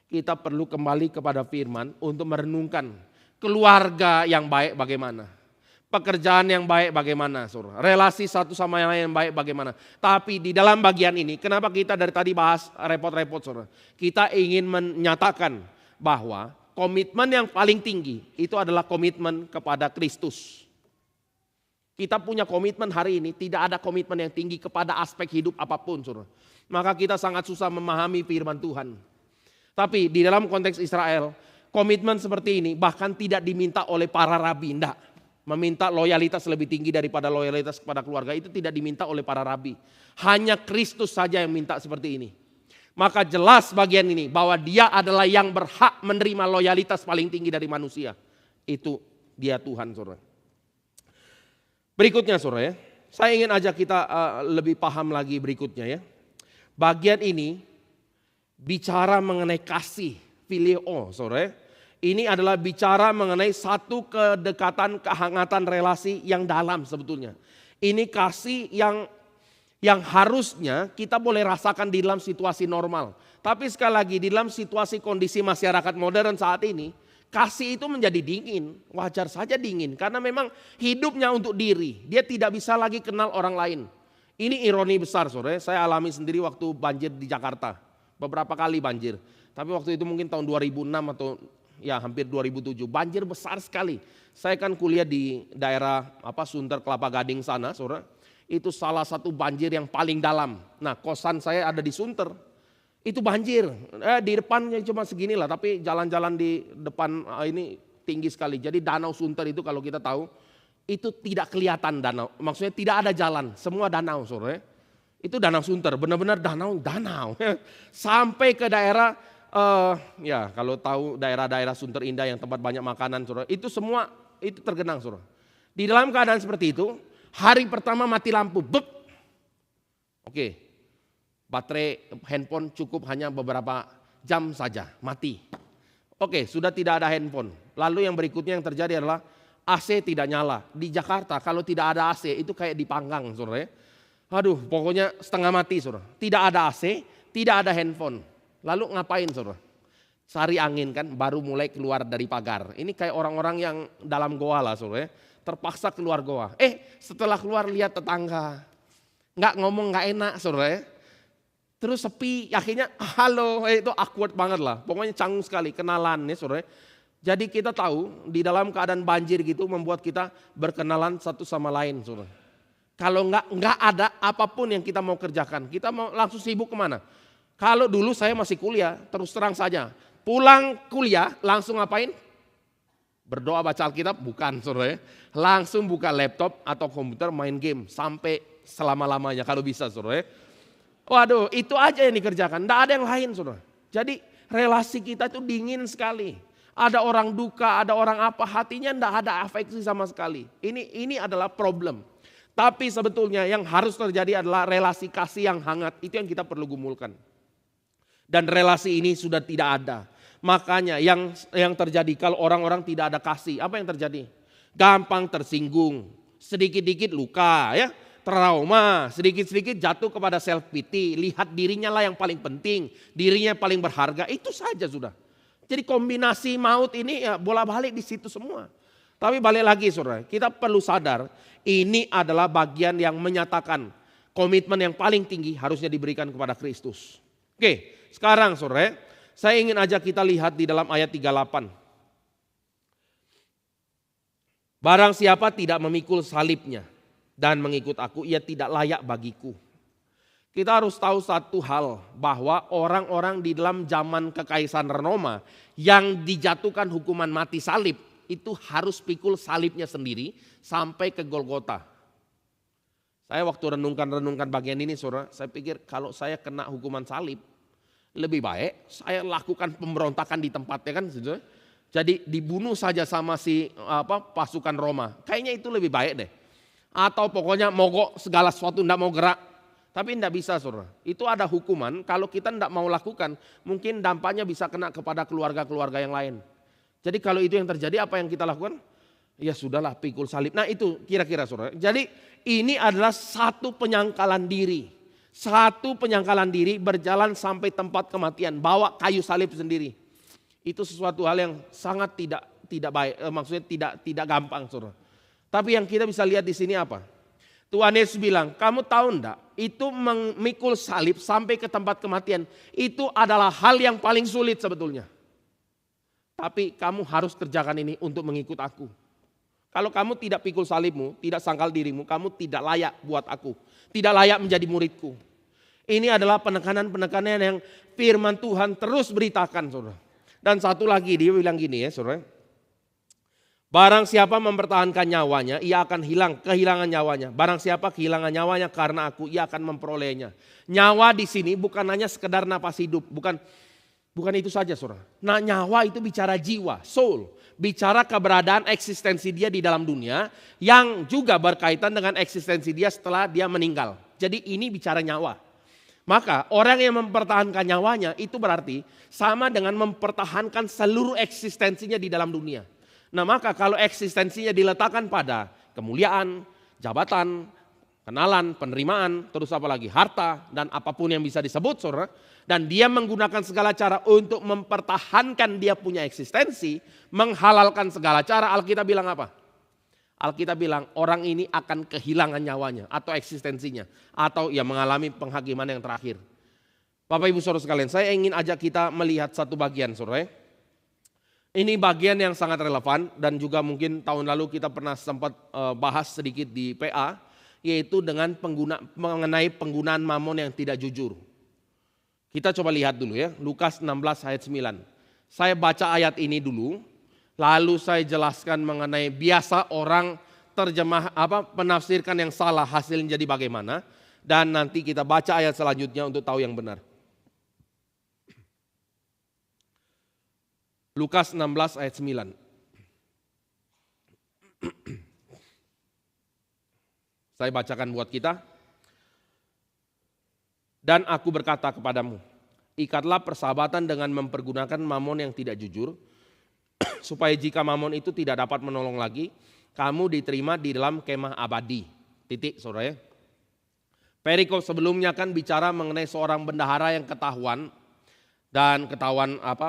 Kita perlu kembali kepada firman untuk merenungkan keluarga yang baik bagaimana, pekerjaan yang baik bagaimana, saudara, relasi satu sama yang lain yang baik bagaimana. Tapi di dalam bagian ini, kenapa kita dari tadi bahas repot-repot, saudara? Kita ingin menyatakan bahwa komitmen yang paling tinggi itu adalah komitmen kepada Kristus. Kita punya komitmen hari ini, tidak ada komitmen yang tinggi kepada aspek hidup apapun, saudara. Maka kita sangat susah memahami firman Tuhan. Tapi di dalam konteks Israel, komitmen seperti ini bahkan tidak diminta oleh para rabi, enggak. Meminta loyalitas lebih tinggi daripada loyalitas kepada keluarga itu tidak diminta oleh para rabi. Hanya Kristus saja yang minta seperti ini. Maka jelas bagian ini bahwa dia adalah yang berhak menerima loyalitas paling tinggi dari manusia. Itu dia Tuhan, saudara. Berikutnya saudara ya, saya ingin ajak kita lebih paham lagi berikutnya ya. Bagian ini bicara mengenai kasih, phileo saudara ya. Ini adalah bicara mengenai satu kedekatan, kehangatan relasi yang dalam sebetulnya. Ini kasih yang harusnya kita boleh rasakan di dalam situasi normal. Tapi sekali lagi di dalam situasi kondisi masyarakat modern saat ini, kasih itu menjadi dingin, wajar saja dingin. Karena memang hidupnya untuk diri, dia tidak bisa lagi kenal orang lain. Ini ironi besar saudara, saya alami sendiri waktu banjir di Jakarta. Beberapa kali banjir, tapi waktu itu mungkin tahun 2006 atau ya hampir 2007, banjir besar sekali. Saya kan kuliah di daerah Sunter Kelapa Gading sana saudara. Itu salah satu banjir yang paling dalam. Nah kosan saya ada di Sunter. Itu banjir, di depannya cuma segini lah, tapi jalan-jalan di depan ini tinggi sekali. Jadi danau Sunter itu kalau kita tahu, itu tidak kelihatan danau. Maksudnya tidak ada jalan, semua danau saudara. Itu danau Sunter, benar-benar danau. Sampai ke daerah, ya kalau tahu daerah-daerah Sunter Indah yang tempat banyak makanan saudara. Itu semua itu tergenang saudara. Di dalam keadaan seperti itu, hari pertama mati lampu, bep. Oke. Baterai handphone cukup hanya beberapa jam saja, mati. Oke, sudah tidak ada handphone. Lalu yang berikutnya yang terjadi adalah AC tidak nyala. Di Jakarta kalau tidak ada AC itu kayak dipanggang saudara. Aduh pokoknya setengah mati saudara. Tidak ada AC, tidak ada handphone. Lalu ngapain saudara? Cari angin kan, baru mulai keluar dari pagar. Ini kayak orang-orang yang dalam goa lah saudara. Terpaksa keluar goa. Setelah keluar lihat tetangga. Nggak ngomong nggak enak saudara. Terus sepi, akhirnya halo, itu awkward banget lah. Pokoknya canggung sekali, kenalan ya saudara. Jadi kita tahu di dalam keadaan banjir gitu membuat kita berkenalan satu sama lain saudara. Kalau nggak ada apapun yang kita mau kerjakan, kita mau langsung sibuk kemana? Kalau dulu saya masih kuliah, terus terang saja. Pulang kuliah langsung ngapain? Berdoa baca Alkitab? Bukan saudara. Langsung buka laptop atau komputer main game sampai selama-lamanya kalau bisa saudara. Waduh, itu aja yang dikerjakan, tidak ada yang lain saudara. Jadi relasi kita itu dingin sekali. Ada orang duka, ada orang apa, hatinya tidak ada afeksi sama sekali. Ini adalah problem. Tapi sebetulnya yang harus terjadi adalah relasi kasih yang hangat. Itu yang kita perlu gumulkan. Dan relasi ini sudah tidak ada. Makanya yang terjadi kalau orang-orang tidak ada kasih, apa yang terjadi? Gampang tersinggung, sedikit-dikit luka ya. trauma, sedikit-sedikit jatuh kepada self pity, lihat dirinya lah yang paling penting, dirinya yang paling berharga, itu saja sudah. Jadi kombinasi maut ini ya bola-balik di situ semua. Tapi balik lagi saudara, kita perlu sadar ini adalah bagian yang menyatakan komitmen yang paling tinggi harusnya diberikan kepada Kristus. Oke, sekarang saudara, saya ingin ajak kita lihat di dalam ayat 38. Barang siapa tidak memikul salibnya dan mengikut aku, ia tidak layak bagiku. Kita harus tahu satu hal, bahwa orang-orang di dalam zaman Kekaisaran Roma yang dijatuhkan hukuman mati salib, itu harus pikul salibnya sendiri sampai ke Golgota. Saya waktu renungkan bagian ini saudara, saya pikir kalau saya kena hukuman salib, lebih baik saya lakukan pemberontakan di tempatnya kan saudara. Jadi dibunuh saja sama pasukan Roma, kayaknya itu lebih baik deh. Atau pokoknya mogok segala sesuatu, enggak mau gerak. Tapi enggak bisa saudara. Itu ada hukuman, kalau kita enggak mau lakukan, mungkin dampaknya bisa kena kepada keluarga-keluarga yang lain. Jadi kalau itu yang terjadi, apa yang kita lakukan? Ya sudahlah, pikul salib. Nah itu kira-kira saudara. Jadi ini adalah satu penyangkalan diri. Satu penyangkalan diri berjalan sampai tempat kematian, bawa kayu salib sendiri. Itu sesuatu hal yang sangat tidak baik, maksudnya tidak gampang saudara. Tapi yang kita bisa lihat di sini apa? Tuhan Yesus bilang, kamu tahu enggak, itu memikul salib sampai ke tempat kematian, itu adalah hal yang paling sulit sebetulnya. Tapi kamu harus kerjakan ini untuk mengikut aku. Kalau kamu tidak pikul salibmu, tidak sangkal dirimu, kamu tidak layak buat aku. Tidak layak menjadi muridku. Ini adalah penekanan-penekanan yang firman Tuhan terus beritakan saudara. Dan satu lagi dia bilang gini ya saudara. Barang siapa mempertahankan nyawanya, ia akan kehilangan nyawanya. Barang siapa kehilangan nyawanya karena aku, ia akan memperolehnya. Nyawa di sini bukan hanya sekedar napas hidup, bukan itu saja saudara. Nah nyawa itu bicara jiwa, soul. Bicara keberadaan eksistensi dia di dalam dunia yang juga berkaitan dengan eksistensi dia setelah dia meninggal. Jadi ini bicara nyawa. Maka orang yang mempertahankan nyawanya itu berarti sama dengan mempertahankan seluruh eksistensinya di dalam dunia. Nah maka kalau eksistensinya diletakkan pada kemuliaan, jabatan, kenalan, penerimaan, terus apa lagi, harta dan apapun yang bisa disebut saudara. Dan dia menggunakan segala cara untuk mempertahankan dia punya eksistensi, menghalalkan segala cara, Alkitab bilang apa? Alkitab bilang orang ini akan kehilangan nyawanya atau eksistensinya. Atau ya mengalami penghakiman yang terakhir. Bapak Ibu Saudara sekalian, saya ingin ajak kita melihat satu bagian saudara. Ini bagian yang sangat relevan dan juga mungkin tahun lalu kita pernah sempat bahas sedikit di PA, yaitu dengan mengenai penggunaan mamon yang tidak jujur. Kita coba lihat dulu ya, Lukas 16 ayat 9. Saya baca ayat ini dulu, lalu saya jelaskan mengenai biasa orang penafsirkan yang salah hasilnya jadi bagaimana, dan nanti kita baca ayat selanjutnya untuk tahu yang benar. Lukas 16 ayat 9. Saya bacakan buat kita. Dan aku berkata kepadamu, ikatlah persahabatan dengan mempergunakan mamon yang tidak jujur, supaya jika mamon itu tidak dapat menolong lagi, kamu diterima di dalam kemah abadi. Titik saudara ya. Perikop sebelumnya kan bicara mengenai seorang bendahara yang ketahuan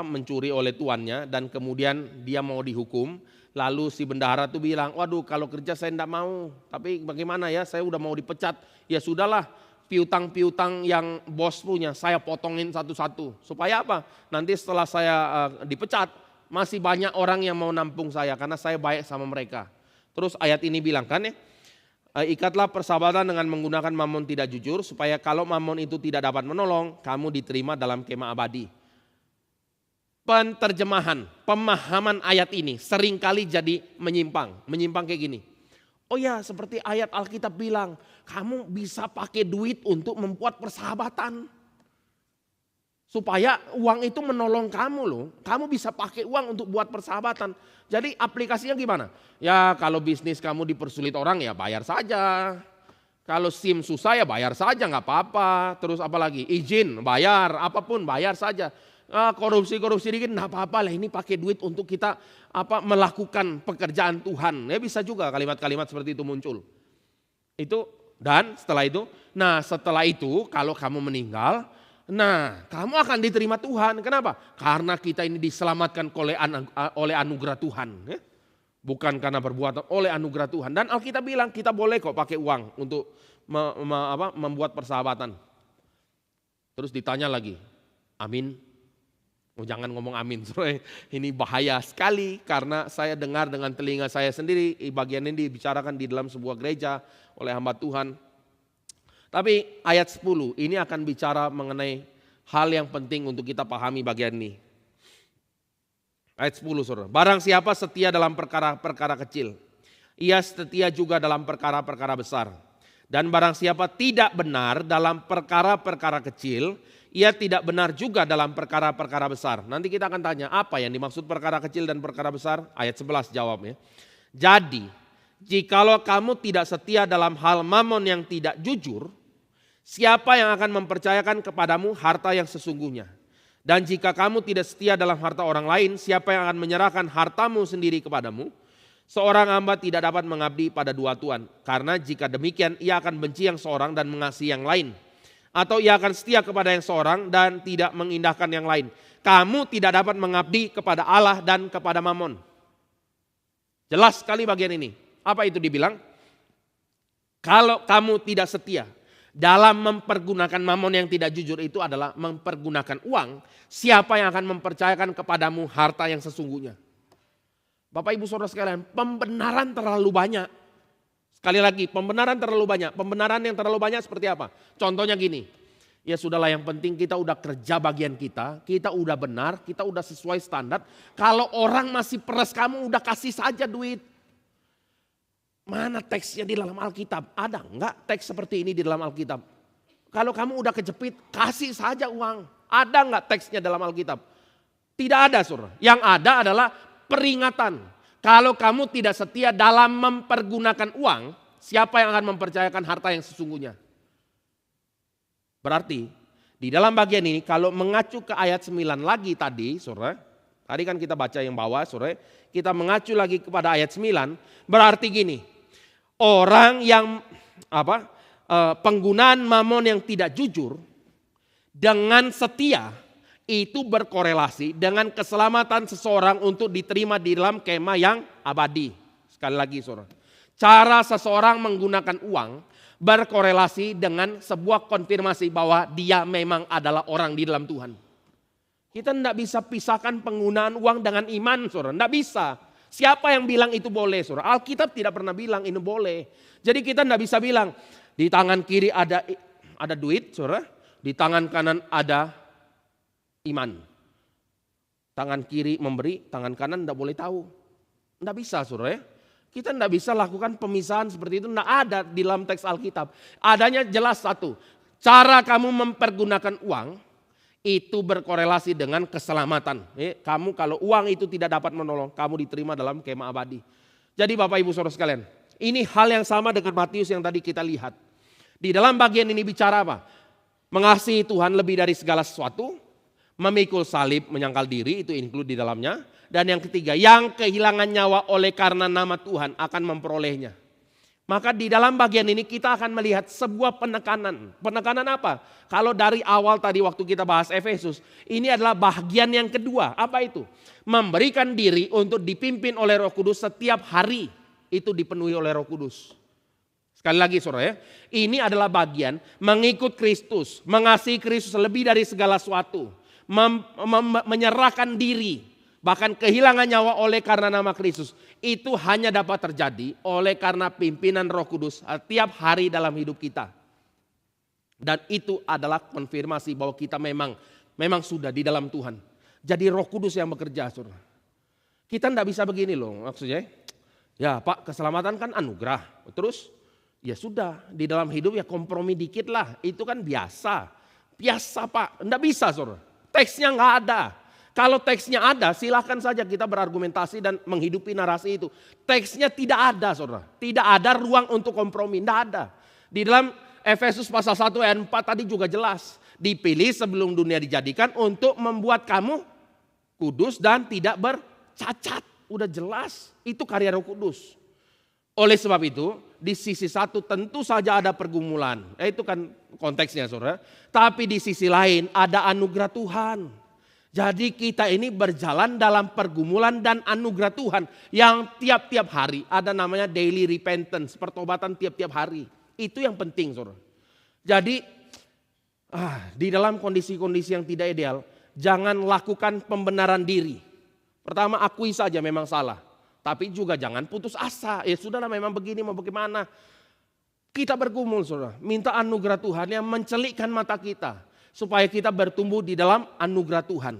mencuri oleh tuannya dan kemudian dia mau dihukum. Lalu si bendahara itu bilang, waduh kalau kerja saya enggak mau, tapi bagaimana ya, saya udah mau dipecat. Ya sudahlah, piutang-piutang yang bos punya saya potongin satu-satu. Supaya apa? Nanti setelah saya dipecat, masih banyak orang yang mau nampung saya karena saya baik sama mereka. Terus ayat ini bilang kan ya, ikatlah persahabatan dengan menggunakan mamon tidak jujur, supaya kalau mamon itu tidak dapat menolong, kamu diterima dalam kemah abadi. Penterjemahan, pemahaman ayat ini seringkali jadi menyimpang. Menyimpang kayak gini. Oh ya, seperti ayat Alkitab bilang, kamu bisa pakai duit untuk membuat persahabatan. Supaya uang itu menolong kamu loh. Kamu bisa pakai uang untuk buat persahabatan. Jadi aplikasinya gimana? Ya kalau bisnis kamu dipersulit orang ya bayar saja. Kalau SIM susah ya bayar saja, nggak apa-apa. Terus apalagi izin bayar, apapun bayar saja. Korupsi dikit nggak apa-apa lah, ini pakai duit untuk kita melakukan pekerjaan Tuhan. Ya bisa juga kalimat-kalimat seperti itu muncul. Itu Dan setelah itu kalau kamu meninggal, kamu akan diterima Tuhan. Kenapa? Karena kita ini diselamatkan oleh anugerah Tuhan. Ya? Bukan karena perbuatan, oleh anugerah Tuhan. Dan Alkitab bilang kita boleh kok pakai uang untuk membuat persahabatan. Terus ditanya lagi, amin? Oh, jangan ngomong amin, ini bahaya sekali karena saya dengar dengan telinga saya sendiri. Bagian ini dibicarakan di dalam sebuah gereja oleh hamba Tuhan. Tapi ayat 10 ini akan bicara mengenai hal yang penting untuk kita pahami bagian ini. Ayat 10 saudara, barang siapa setia dalam perkara-perkara kecil, ia setia juga dalam perkara-perkara besar. Dan barang siapa tidak benar dalam perkara-perkara kecil, ia tidak benar juga dalam perkara-perkara besar. Nanti kita akan tanya apa yang dimaksud perkara kecil dan perkara besar. Ayat 11 jawabnya. Jadi, jikalau kamu tidak setia dalam hal mamon yang tidak jujur, siapa yang akan mempercayakan kepadamu harta yang sesungguhnya? Dan jika kamu tidak setia dalam harta orang lain, siapa yang akan menyerahkan hartamu sendiri kepadamu? Seorang hamba tidak dapat mengabdi pada dua tuan. Karena jika demikian ia akan benci yang seorang dan mengasihi yang lain. Atau ia akan setia kepada yang seorang dan tidak mengindahkan yang lain. Kamu tidak dapat mengabdi kepada Allah dan kepada mamon. Jelas sekali bagian ini. Apa itu dibilang? Kalau kamu tidak setia dalam mempergunakan mamon yang tidak jujur, itu adalah mempergunakan uang, siapa yang akan mempercayakan kepadamu harta yang sesungguhnya? Bapak ibu saudara sekalian, pembenaran terlalu banyak. Sekali lagi, pembenaran terlalu banyak. Pembenaran yang terlalu banyak seperti apa? Contohnya gini, ya sudahlah, yang penting kita udah kerja bagian kita udah benar, kita udah sesuai standar. Kalau orang masih peres kamu, udah kasih saja duit. Mana teksnya di dalam Alkitab? Ada enggak teks seperti ini di dalam Alkitab? Kalau kamu udah kejepit, kasih saja uang. Ada enggak teksnya dalam Alkitab? Tidak ada, saudara. Yang ada adalah peringatan. Kalau kamu tidak setia dalam mempergunakan uang, siapa yang akan mempercayakan harta yang sesungguhnya? Berarti di dalam bagian ini kalau mengacu ke ayat 9 lagi tadi, saudara. Tadi kan kita baca yang bawah, saudara. Kita mengacu lagi kepada ayat 9, berarti gini. Orang yang penggunaan mamon yang tidak jujur dengan setia itu berkorelasi dengan keselamatan seseorang untuk diterima di dalam kemah yang abadi. Sekali lagi saudara, cara seseorang menggunakan uang berkorelasi dengan sebuah konfirmasi bahwa dia memang adalah orang di dalam Tuhan. Kita tidak bisa pisahkan penggunaan uang dengan iman, saudara. Tidak bisa. Siapa yang bilang itu boleh, saudara? Alkitab tidak pernah bilang ini boleh. Jadi kita tidak bisa bilang di tangan kiri ada duit, saudara. Di tangan kanan ada iman. Tangan kiri memberi, tangan kanan tidak boleh tahu. Tidak bisa, saudara. Kita tidak bisa lakukan pemisahan seperti itu. Tidak ada di dalam teks Alkitab. Adanya jelas satu. Cara kamu mempergunakan uang itu berkorelasi dengan keselamatan. Kamu kalau uang itu tidak dapat menolong, kamu diterima dalam kemah abadi. Jadi Bapak Ibu Saudara sekalian, ini hal yang sama dengan Matius yang tadi kita lihat. Di dalam bagian ini bicara apa? Mengasihi Tuhan lebih dari segala sesuatu, memikul salib, menyangkal diri, itu include di dalamnya. Dan yang ketiga, yang kehilangan nyawa oleh karena nama Tuhan akan memperolehnya. Maka di dalam bagian ini kita akan melihat sebuah penekanan. Penekanan apa? Kalau dari awal tadi waktu kita bahas Efesus, ini adalah bagian yang kedua. Apa itu? Memberikan diri untuk dipimpin oleh Roh Kudus setiap hari. Itu dipenuhi oleh Roh Kudus. Sekali lagi saudara ya, ini adalah bagian mengikut Kristus, mengasihi Kristus lebih dari segala sesuatu. Menyerahkan diri. Bahkan kehilangan nyawa oleh karena nama Kristus. Itu hanya dapat terjadi oleh karena pimpinan Roh Kudus setiap hari dalam hidup kita. Dan itu adalah konfirmasi bahwa kita memang sudah di dalam Tuhan. Jadi Roh Kudus yang bekerja, saudara. Kita tidak bisa begini loh maksudnya. Ya Pak, keselamatan kan anugerah. Terus ya sudah, di dalam hidup ya kompromi dikit lah. Itu kan biasa. Biasa Pak, tidak bisa saudara. Teksnya nggak ada. Kalau teksnya ada, silahkan saja kita berargumentasi dan menghidupi narasi itu. Teksnya tidak ada, saudara. Tidak ada ruang untuk kompromi, tidak ada. Di dalam Efesus pasal 1 ayat 4 tadi juga jelas. Dipilih sebelum dunia dijadikan untuk membuat kamu kudus dan tidak bercacat. Udah jelas, itu karya Roh Kudus. Oleh sebab itu, di sisi satu tentu saja ada pergumulan. Itu kan konteksnya saudara. Tapi di sisi lain ada anugerah Tuhan. Jadi kita ini berjalan dalam pergumulan dan anugerah Tuhan. Yang tiap-tiap hari ada namanya daily repentance. Pertobatan tiap-tiap hari. Itu yang penting saudara. Jadi di dalam kondisi-kondisi yang tidak ideal. Jangan lakukan pembenaran diri. Pertama akui saja memang salah. Tapi juga jangan putus asa. Ya sudahlah memang begini mau bagaimana. Kita bergumul saudara. Minta anugerah Tuhan yang mencelikkan mata kita. Supaya kita bertumbuh di dalam anugerah Tuhan.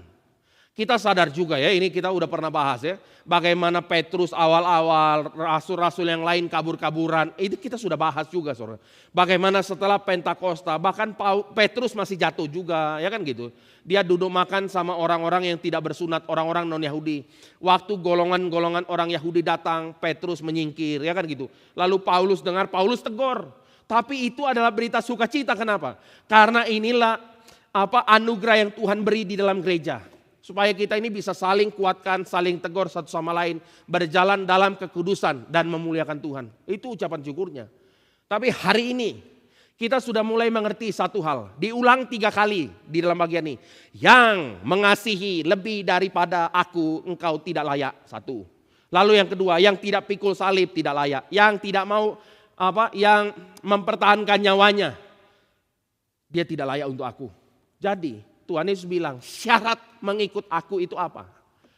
Kita sadar juga ya, ini kita udah pernah bahas ya. Bagaimana Petrus awal-awal, rasul-rasul yang lain kabur-kaburan. Itu kita sudah bahas juga saudara. Bagaimana setelah Pentakosta, bahkan Petrus masih jatuh juga ya kan gitu. Dia duduk makan sama orang-orang yang tidak bersunat, orang-orang non-Yahudi. Waktu golongan-golongan orang Yahudi datang, Petrus menyingkir ya kan gitu. Lalu Paulus dengar, Paulus tegur. Tapi itu adalah berita sukacita, kenapa? Karena inilah anugerah yang Tuhan beri di dalam gereja. Supaya kita ini bisa saling kuatkan, saling tegur satu sama lain. Berjalan dalam kekudusan dan memuliakan Tuhan. Itu ucapan syukurnya. Tapi hari ini kita sudah mulai mengerti satu hal. Diulang 3 kali di dalam bagian ini. Yang mengasihi lebih daripada aku, engkau tidak layak. 1. Lalu yang kedua, yang tidak pikul salib tidak layak. Yang tidak mau yang mempertahankan nyawanya. Dia tidak layak untuk aku. Jadi Tuhan Yesus bilang syarat mengikut aku itu apa?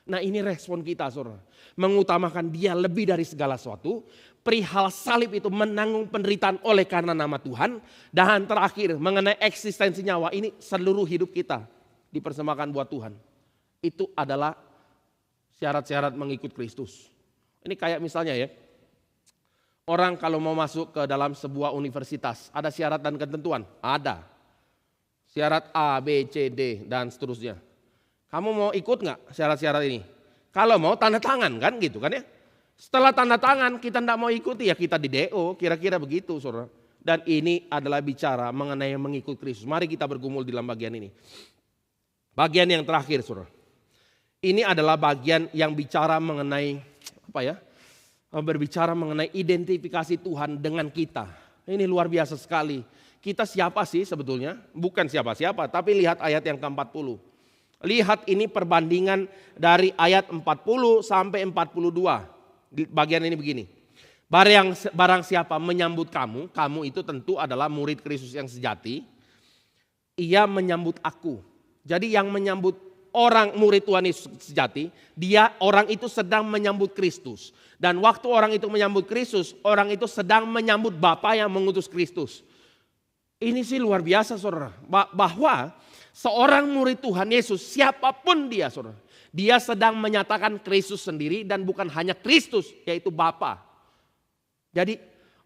Nah ini respon kita saudara. Mengutamakan dia lebih dari segala sesuatu. Perihal salib itu menanggung penderitaan oleh karena nama Tuhan. Dan terakhir mengenai eksistensi nyawa ini seluruh hidup kita dipersembahkan buat Tuhan. Itu adalah syarat-syarat mengikut Kristus. Ini kayak misalnya ya. Orang kalau mau masuk ke dalam sebuah universitas ada syarat dan ketentuan? Ada. Syarat A, B, C, D dan seterusnya. Kamu mau ikut nggak syarat-syarat ini? Kalau mau tanda tangan kan gitu kan ya. Setelah tanda tangan kita tidak mau ikuti ya kita di DO, kira-kira begitu saudara. Dan ini adalah bicara mengenai mengikut Kristus. Mari kita bergumul di dalam bagian ini. Bagian yang terakhir saudara. Ini adalah bagian yang bicara mengenai berbicara mengenai identifikasi Tuhan dengan kita. Ini luar biasa sekali. Kita siapa sih sebetulnya? Bukan siapa-siapa, tapi lihat ayat yang ke-40. Lihat ini perbandingan dari ayat 40 sampai 42. Bagian ini begini. Barang siapa menyambut kamu, kamu itu tentu adalah murid Kristus yang sejati. Ia menyambut aku. Jadi yang menyambut orang murid Tuhan Yesus sejati, orang itu sedang menyambut Kristus. Dan waktu orang itu menyambut Kristus, orang itu sedang menyambut Bapa yang mengutus Kristus. Ini sih luar biasa saudara. Bahwa seorang murid Tuhan Yesus siapapun dia saudara. Dia sedang menyatakan Kristus sendiri dan bukan hanya Kristus yaitu Bapa. Jadi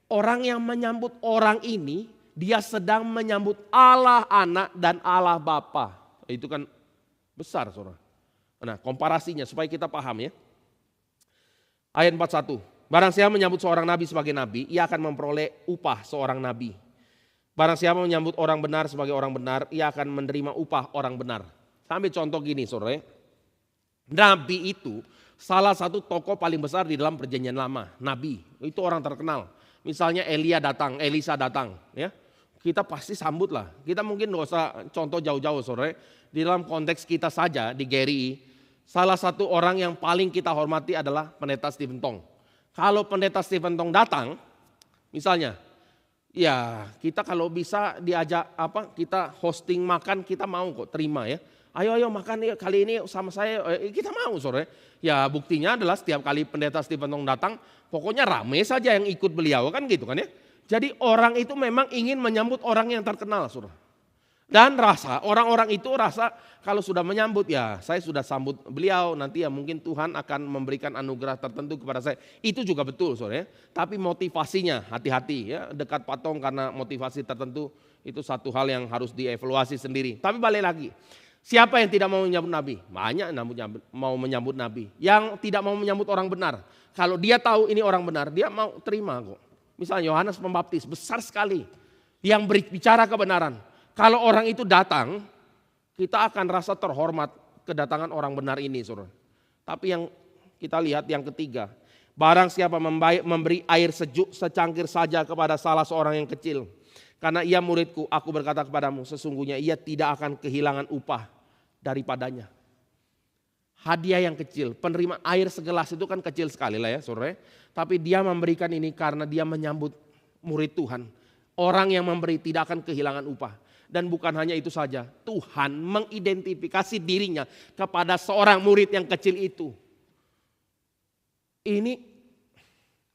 orang yang menyambut orang ini dia sedang menyambut Allah Anak dan Allah Bapa. Itu kan besar saudara. Nah komparasinya supaya kita paham ya. Ayat 41. Barang siapa menyambut seorang nabi sebagai nabi, ia akan memperoleh upah seorang nabi. Barang siapa menyambut orang benar sebagai orang benar, ia akan menerima upah orang benar. Sambil contoh gini saudara. Nabi itu salah satu tokoh paling besar di dalam perjanjian lama. Nabi, itu orang terkenal. Misalnya Elisa datang. Ya, kita pasti sambut lah. Kita mungkin gak usah contoh jauh-jauh saudara. Di dalam konteks kita saja di GRI, salah satu orang yang paling kita hormati adalah Pendeta Stephen Tong. Kalau Pendeta Stephen Tong datang, misalnya, ya kita kalau bisa diajak kita hosting makan kita mau kok terima ya. Ayo makan ya kali ini sama saya kita mau sore. Ya buktinya adalah setiap kali Pendeta Stephen Tong datang pokoknya rame saja yang ikut beliau kan gitu kan ya. Jadi orang itu memang ingin menyambut orang yang terkenal saudara. Dan orang-orang itu rasa kalau sudah menyambut ya saya sudah sambut beliau nanti ya mungkin Tuhan akan memberikan anugerah tertentu kepada saya. Itu juga betul saudara ya. Tapi motivasinya hati-hati ya dekat patung karena motivasi tertentu itu satu hal yang harus dievaluasi sendiri. Tapi balik lagi siapa yang tidak mau menyambut Nabi? Banyak mau menyambut Nabi. Yang tidak mau menyambut orang benar. Kalau dia tahu ini orang benar dia mau terima kok. Misalnya Yohanes Pembaptis besar sekali yang berbicara kebenaran. Kalau orang itu datang, kita akan rasa terhormat kedatangan orang benar ini, saudara. Tapi yang kita lihat yang ketiga, Barang siapa memberi air sejuk secangkir saja kepada salah seorang yang kecil, karena ia muridku, aku berkata kepadamu, sesungguhnya ia tidak akan kehilangan upah daripadanya. Hadiah yang kecil, penerima air segelas itu kan kecil sekali lah ya saudara. Tapi dia memberikan ini karena dia menyambut murid Tuhan. Orang yang memberi tidak akan kehilangan upah. Dan bukan hanya itu saja, Tuhan mengidentifikasi dirinya kepada seorang murid yang kecil itu. Ini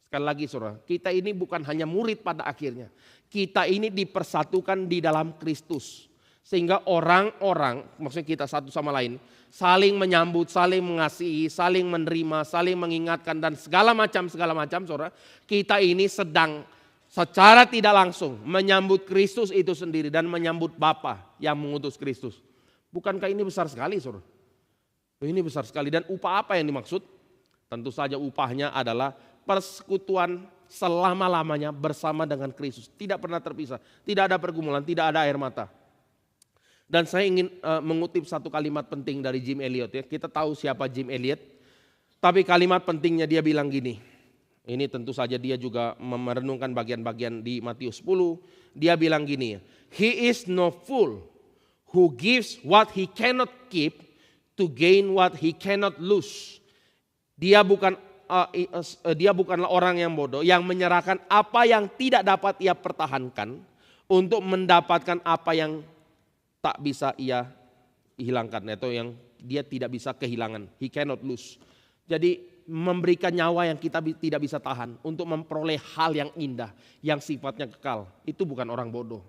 sekali lagi saudara, kita ini bukan hanya murid pada akhirnya. Kita ini dipersatukan di dalam Kristus. Sehingga orang-orang, maksudnya kita satu sama lain, saling menyambut, saling mengasihi, saling menerima, saling mengingatkan dan segala macam saudara. Kita ini sedang secara tidak langsung menyambut Kristus itu sendiri dan menyambut Bapa yang mengutus Kristus. Bukankah ini besar sekali saudara? Ini besar sekali, dan upah apa yang dimaksud? Tentu saja upahnya adalah persekutuan selama-lamanya bersama dengan Kristus. Tidak pernah terpisah, tidak ada pergumulan, tidak ada air mata. Dan saya ingin mengutip satu kalimat penting dari Jim Elliot ya. Kita tahu siapa Jim Elliot. Tapi kalimat pentingnya dia bilang gini. Ini tentu saja dia juga merenungkan bagian-bagian di Matius 10. Dia bilang gini, he is no fool who gives what he cannot keep to gain what he cannot lose. Dia bukanlah orang yang bodoh yang menyerahkan apa yang tidak dapat ia pertahankan untuk mendapatkan apa yang tak bisa ia hilangkan, atau yang dia tidak bisa kehilangan. He cannot lose. Jadi memberikan nyawa yang kita tidak bisa tahan untuk memperoleh hal yang indah, yang sifatnya kekal. Itu bukan orang bodoh.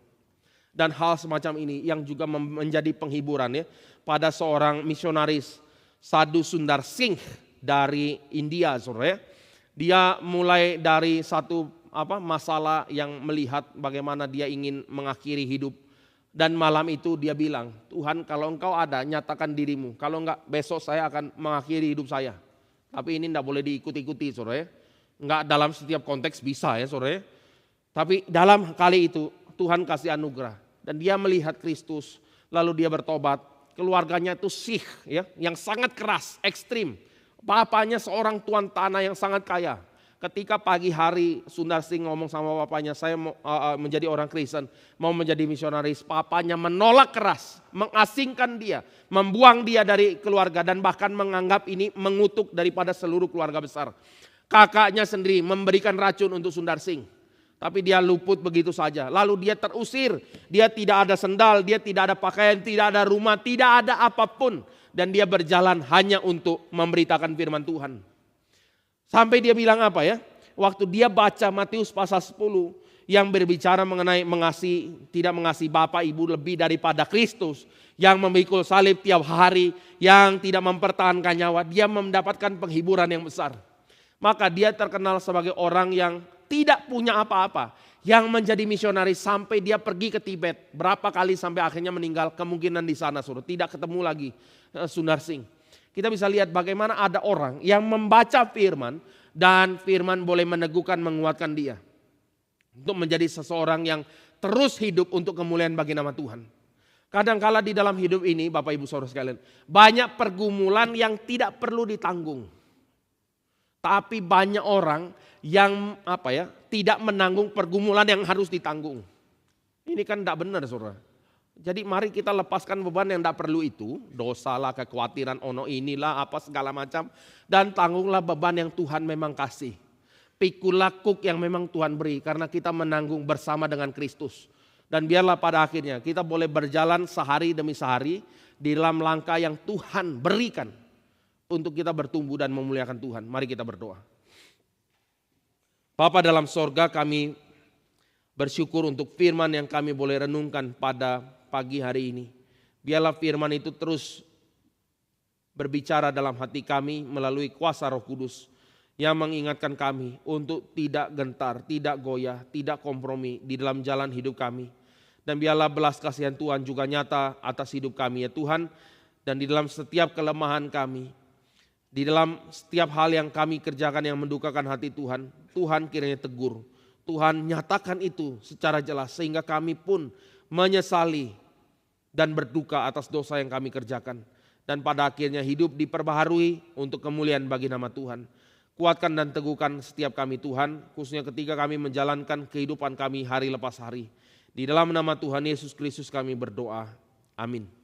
Dan hal semacam ini yang juga menjadi penghiburan ya pada seorang misionaris, Sadhu Sundar Singh dari India, saudara ya. Dia mulai dari satu masalah yang melihat bagaimana dia ingin mengakhiri hidup. Dan malam itu dia bilang, Tuhan kalau engkau ada nyatakan dirimu, kalau enggak besok saya akan mengakhiri hidup saya. Tapi ini enggak boleh diikuti-ikuti saudara ya. Enggak dalam setiap konteks bisa ya saudara ya. Tapi dalam kali itu Tuhan kasih anugerah. Dan dia melihat Kristus, lalu dia bertobat. Keluarganya itu Sikh ya, yang sangat keras, ekstrim. Bapaknya seorang tuan tanah yang sangat kaya. Ketika pagi hari Sundar Singh ngomong sama bapaknya, saya mau menjadi orang Kristen, mau menjadi misionaris. Papanya menolak keras, mengasingkan dia, membuang dia dari keluarga dan bahkan menganggap ini mengutuk daripada seluruh keluarga besar. Kakaknya sendiri memberikan racun untuk Sundar Singh. Tapi dia luput begitu saja. Lalu dia terusir, dia tidak ada sendal, dia tidak ada pakaian, tidak ada rumah, tidak ada apapun. Dan dia berjalan hanya untuk memberitakan firman Tuhan. Sampai dia bilang apa ya? Waktu dia baca Matius pasal 10 yang berbicara mengenai tidak mengasihi bapak ibu lebih daripada Kristus, yang memikul salib tiap hari, yang tidak mempertahankan nyawa, dia mendapatkan penghiburan yang besar. Maka dia terkenal sebagai orang yang tidak punya apa-apa, yang menjadi misionaris sampai dia pergi ke Tibet. Berapa kali sampai akhirnya meninggal, kemungkinan di sana suruh tidak ketemu lagi Sundar Singh. Kita bisa lihat bagaimana ada orang yang membaca firman dan firman boleh meneguhkan, menguatkan dia. Untuk menjadi seseorang yang terus hidup untuk kemuliaan bagi nama Tuhan. Kadang-kala di dalam hidup ini Bapak Ibu Saudara sekalian, banyak pergumulan yang tidak perlu ditanggung. Tapi banyak orang yang tidak menanggung pergumulan yang harus ditanggung. Ini kan tidak benar saudara. Jadi mari kita lepaskan beban yang tidak perlu itu. Dosa lah, kekhawatiran, inilah apa segala macam. Dan tanggunglah beban yang Tuhan memang kasih. Pikulah kuk yang memang Tuhan beri. Karena kita menanggung bersama dengan Kristus. Dan biarlah pada akhirnya kita boleh berjalan sehari demi sehari. Di dalam langkah yang Tuhan berikan. Untuk kita bertumbuh dan memuliakan Tuhan. Mari kita berdoa. Bapa dalam sorga, kami bersyukur untuk firman yang kami boleh renungkan pada pagi hari ini. Biarlah firman itu terus berbicara dalam hati kami melalui kuasa Roh Kudus yang mengingatkan kami untuk tidak gentar, tidak goyah, tidak kompromi di dalam jalan hidup kami. Dan biarlah belas kasihan Tuhan juga nyata atas hidup kami ya Tuhan. Dan di dalam setiap kelemahan kami, di dalam setiap hal yang kami kerjakan yang mendukakan hati Tuhan, Tuhan kiranya tegur. Tuhan nyatakan itu secara jelas sehingga kami pun menyesali dan berduka atas dosa yang kami kerjakan. Dan pada akhirnya hidup diperbaharui untuk kemuliaan bagi nama Tuhan. Kuatkan dan teguhkan setiap kami Tuhan, khususnya ketika kami menjalankan kehidupan kami hari lepas hari. Di dalam nama Tuhan Yesus Kristus kami berdoa. Amin.